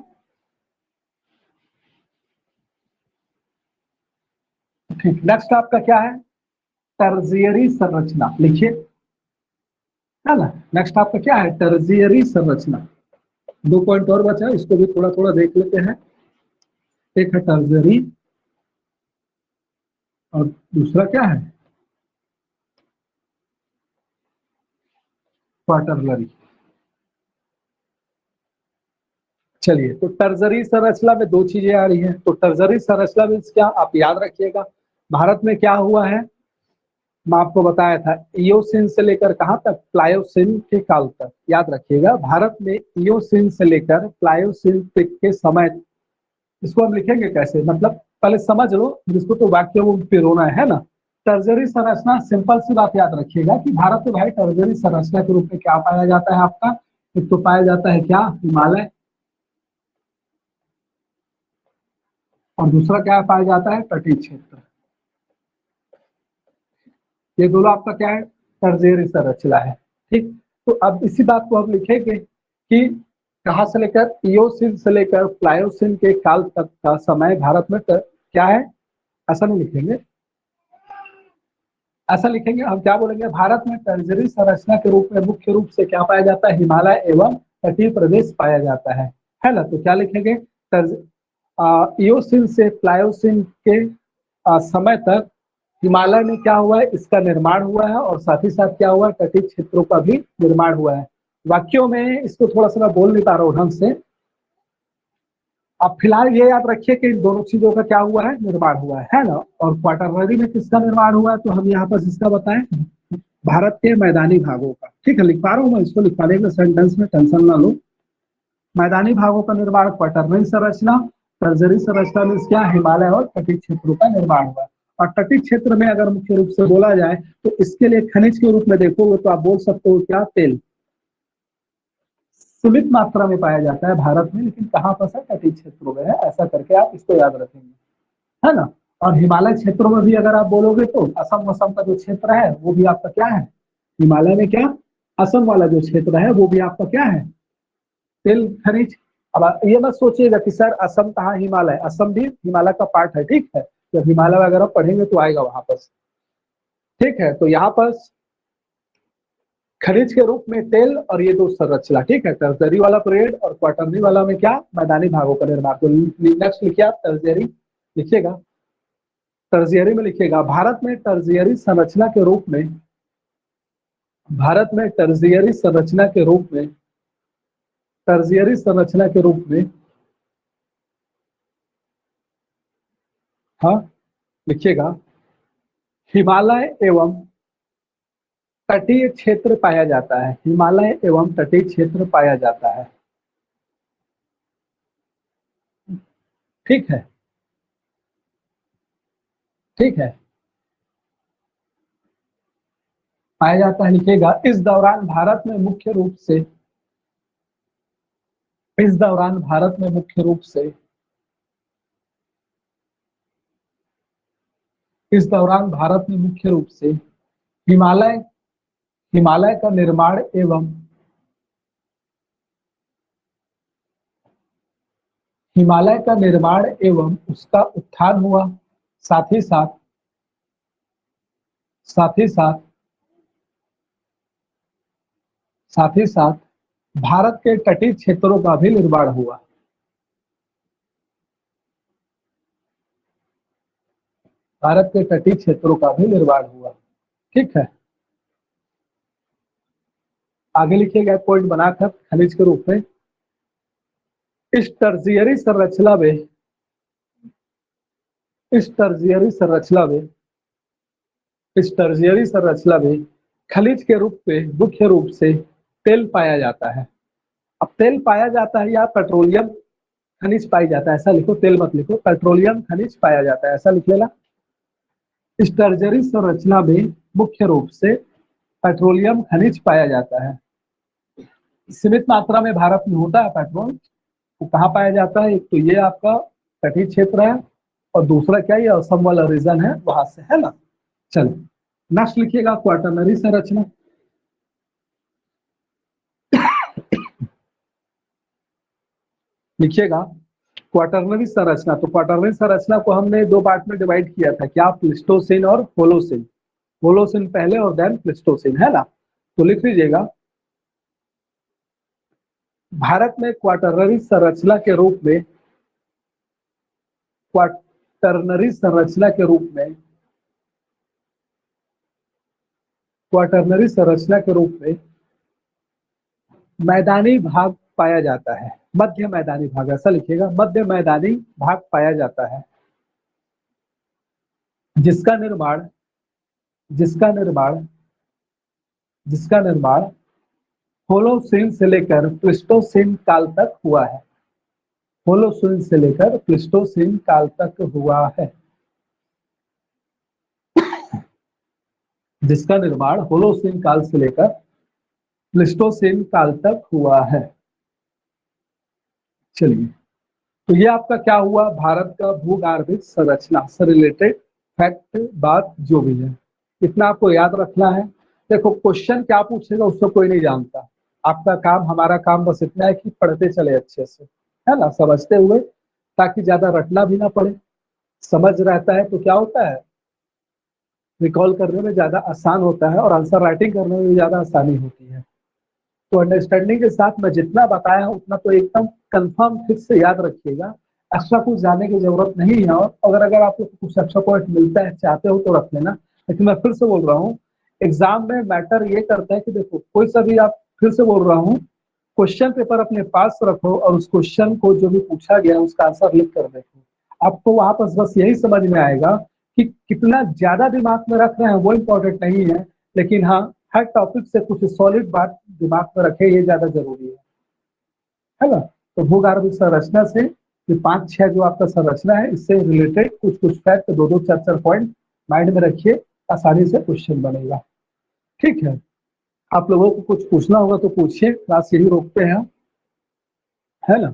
ठीक। नेक्स्ट आपका क्या है, टर्जियरी संरचना। लिखिए, है ना। नेक्स्ट आपका क्या है, टर्जियरी संरचना। 2 पॉइंट और बचा है, इसको भी थोड़ा थोड़ा देख लेते हैं। एक है टर्जियरी और दूसरा क्या है, क्वार्टरनरी। चलिए, तो टर्जरी संरचना में दो चीजें आ रही हैं। तो टर्जरी संरचना में क्या, आप याद रखिएगा भारत में क्या हुआ है, मैं आपको बताया था इयोसिन से लेकर कहां तक, प्लायोसिन के काल तक। याद रखिएगा भारत में इयोसिन से लेकर प्लायोसिन तक के समय, इसको हम लिखेंगे कैसे, मतलब पहले समझ लो, जिसको तो वाक्य वो पिरोना है ना। टर्जरी संरचना, सिंपल सी बात याद रखिएगा कि भारत में भाई टर्जरी संरचना के रूप में क्या पाया जाता है आपका, एक तो पाया जाता है क्या, हिमालय, और दूसरा क्या पाया जाता है, तटीय क्षेत्र। ये दोनों आपका क्या है, टर्जियरी संरचना है। ठीक, तो अब इसी बात को हम लिखेंगे कि कहां से लेकर, इयोसिन से लेकर प्लायोसिन के काल तक का समय भारत में क्या है, ऐसा नहीं लिखेंगे, ऐसा लिखेंगे हम, क्या बोलेंगे, भारत में टर्जियरी संरचना के रूप में मुख्य रूप से क्या पाया जाता है, हिमालय एवं तटीय प्रदेश पाया जाता है ना। तो क्या लिखेंगे, इयोसिन से प्लायोसिन के समय तक हिमालय में क्या हुआ है, इसका निर्माण हुआ है, और साथ ही साथ क्या हुआ है, तटीय क्षेत्रों का भी निर्माण हुआ है। वाक्यों में इसको थोड़ा सा मैं बोल नहीं पा रहा हूं ढंग से। अब फिलहाल ये याद रखिए कि इन दोनों चीजों का क्या हुआ है, निर्माण हुआ है ना। और क्वार्टरनरी में किसका निर्माण हुआ है, तो हम यहाँ पर जिसका बताएं, भारत के मैदानी भागों का। ठीक है, लिख पा रहा हूँ मैं, इसको लिखवाने के सेंटेंस में टेंशन ना लो। मैदानी भागों का निर्माण क्वार्टरनरी संरचना, टर्जरी संरचना में क्या, हिमालय और तटीय क्षेत्रों का निर्माण हुआ। और तटीय क्षेत्र में अगर मुख्य रूप से बोला जाए तो इसके लिए खनिज के रूप में देखोगे तो आप बोल सकते हो क्या, तेल सीमित मात्रा में पाया जाता है भारत में, लेकिन कहाँ पर है, तटीय क्षेत्रों में है, ऐसा करके आप इसको याद रखेंगे, है ना। और हिमालय क्षेत्रों में भी अगर आप बोलोगे तो असम वसम का जो क्षेत्र है वो भी आपका क्या है, हिमालय में क्या, असम वाला जो क्षेत्र है वो भी आपका क्या है, तेल खनिज। अब ये मत सोचिएगा कि सर असम कहाँ, हिमालय, असम भी हिमालय का पार्ट है, ठीक है, जब हिमालय वगैरह पढ़ेंगे तो आएगा वहां पर। ठीक है, तो यहाँ पर खनिज के रूप में तेल और ये दो संरचना, ठीक है, टर्जरी वाला पीरियड और क्वार्टरनरी वाला में क्या, मैदानी भागों का निर्माण। तो नेक्स्ट लिखिए आप, टर्जियरी लिखिएगा, टर्जियरी में लिखिएगा भारत में टर्जियरी संरचना के रूप में, भारत में टर्जियरी संरचना के रूप में, टर्जियरी संरचना के रूप में, हाँ लिखिएगा, हिमालय एवं तटीय क्षेत्र पाया जाता है, हिमालय एवं तटीय क्षेत्र पाया जाता है। ठीक है, ठीक है, पाया जाता है लिखिएगा। इस दौरान भारत में मुख्य रूप से, इस दौरान भारत में मुख्य रूप से, इस दौरान भारत में मुख्य रूप से हिमालय, हिमालय का निर्माण एवं, हिमालय का निर्माण एवं उसका उत्थान हुआ। साथ ही साथ, साथ ही साथ, साथ ही साथ भारत के तटीय क्षेत्रों का भी निर्माण हुआ। भारत के तटीय क्षेत्रों का भी निर्माण हुआ। ठीक है, आगे लिखिएगा पॉइंट बनाकर खनिज के रूप में, इस टर्जियरी संरचना में, इस टर्जियरी संरचना में, इस टर्जियरी संरचना में खनिज के रूप में मुख्य रूप से तेल पाया जाता है। अब तेल पाया जाता है या पेट्रोलियम खनिज पाई जाता है, ऐसा लिखो, तेल मत लिखो, पेट्रोलियम खनिज पाया जाता है, ऐसा लिख लेना। इस टर्जरी संरचना में मुख्य रूप से पेट्रोलियम खनिज पाया जाता है। सीमित मात्रा में भारत में होता है पेट्रोल, तो कहाँ पाया जाता है, एक तो ये आपका तटीय क्षेत्र है, और दूसरा क्या, ये असम वाला रीजन है, वहां से, है ना। चलो नेक्स्ट लिखिएगा, क्वार्टरनरी संरचना। लिखिएगा क्वार्टरनरी संरचना। तो क्वार्टरनरी संरचना को हमने दो पार्ट में डिवाइड किया था, क्या, प्लिस्टोसिन और होलोसिन, होलोसिन पहले और देन प्लिस्टोसिन, है ना। तो लिख लीजिएगा, भारत में क्वार्टरनरी संरचना के रूप में, क्वार्टरनरी संरचना के रूप में क्वाटरनरी संरचना के रूप में मैदानी भाग पाया जाता है, मध्य मैदानी भाग, ऐसा लिखिएगा, मध्य मैदानी भाग पाया जाता है, जिसका निर्माण जिसका निर्माण जिसका निर्माण होलोसीन से लेकर प्लीस्टोसीन काल तक हुआ है। होलोसीन से लेकर प्लीस्टोसीन काल तक हुआ है, जिसका निर्माण होलोसीन काल से लेकर प्लीस्टोसीन काल तक हुआ है। चलिए, तो ये आपका क्या हुआ, भारत का भूगर्भिक संरचना से रिलेटेड फैक्ट, बात जो भी है, इतना आपको याद रखना है। देखो क्वेश्चन क्या पूछेगा उसको कोई नहीं जानता, आपका काम, हमारा काम बस इतना है कि पढ़ते चले अच्छे से, है ना, समझते हुए, ताकि ज्यादा रटना भी ना पड़े। समझ रहता है तो क्या होता है, रिकॉल करने में ज्यादा आसान होता है और आंसर राइटिंग करने में भी ज्यादा आसानी होती है। तो अंडरस्टैंडिंग के साथ मैं जितना बताया हूं उतना तो एकदम कंफर्म फिक्स से याद रखिएगा, एक्स्ट्रा कुछ जानने की जरूरत नहीं है। और अगर आपको कुछ एक्स्ट्रा पॉइंट मिलता है, चाहते हो तो रख लेना, लेकिन मैं फिर से बोल रहा हूँ, एग्जाम में मैटर ये करता है कि देखो कोई सा भी, आप फिर से बोल रहा हूँ, क्वेश्चन पेपर अपने पास रखो और उस क्वेश्चन को जो भी पूछा गया उसका आंसर लिख कर देखो, आपको वहां पर बस यही समझ में आएगा कि कितना ज्यादा दिमाग में रख रहे हैं वो इम्पोर्टेंट नहीं है, लेकिन हाँ हर टॉपिक से कुछ सॉलिड बात दिमाग में रखे, ये ज्यादा जरूरी है ना। तो भूगर्भिक संरचना से ये 5-6 जो आपका संरचना है, इससे रिलेटेड कुछ कुछ फैक्ट, 2-2 4-4 पॉइंट माइंड में रखिए, आसानी से क्वेश्चन बनेगा। ठीक है, आप लोगों को कुछ पूछना होगा तो पूछिए, क्लास यही रोकते हैं, है ना।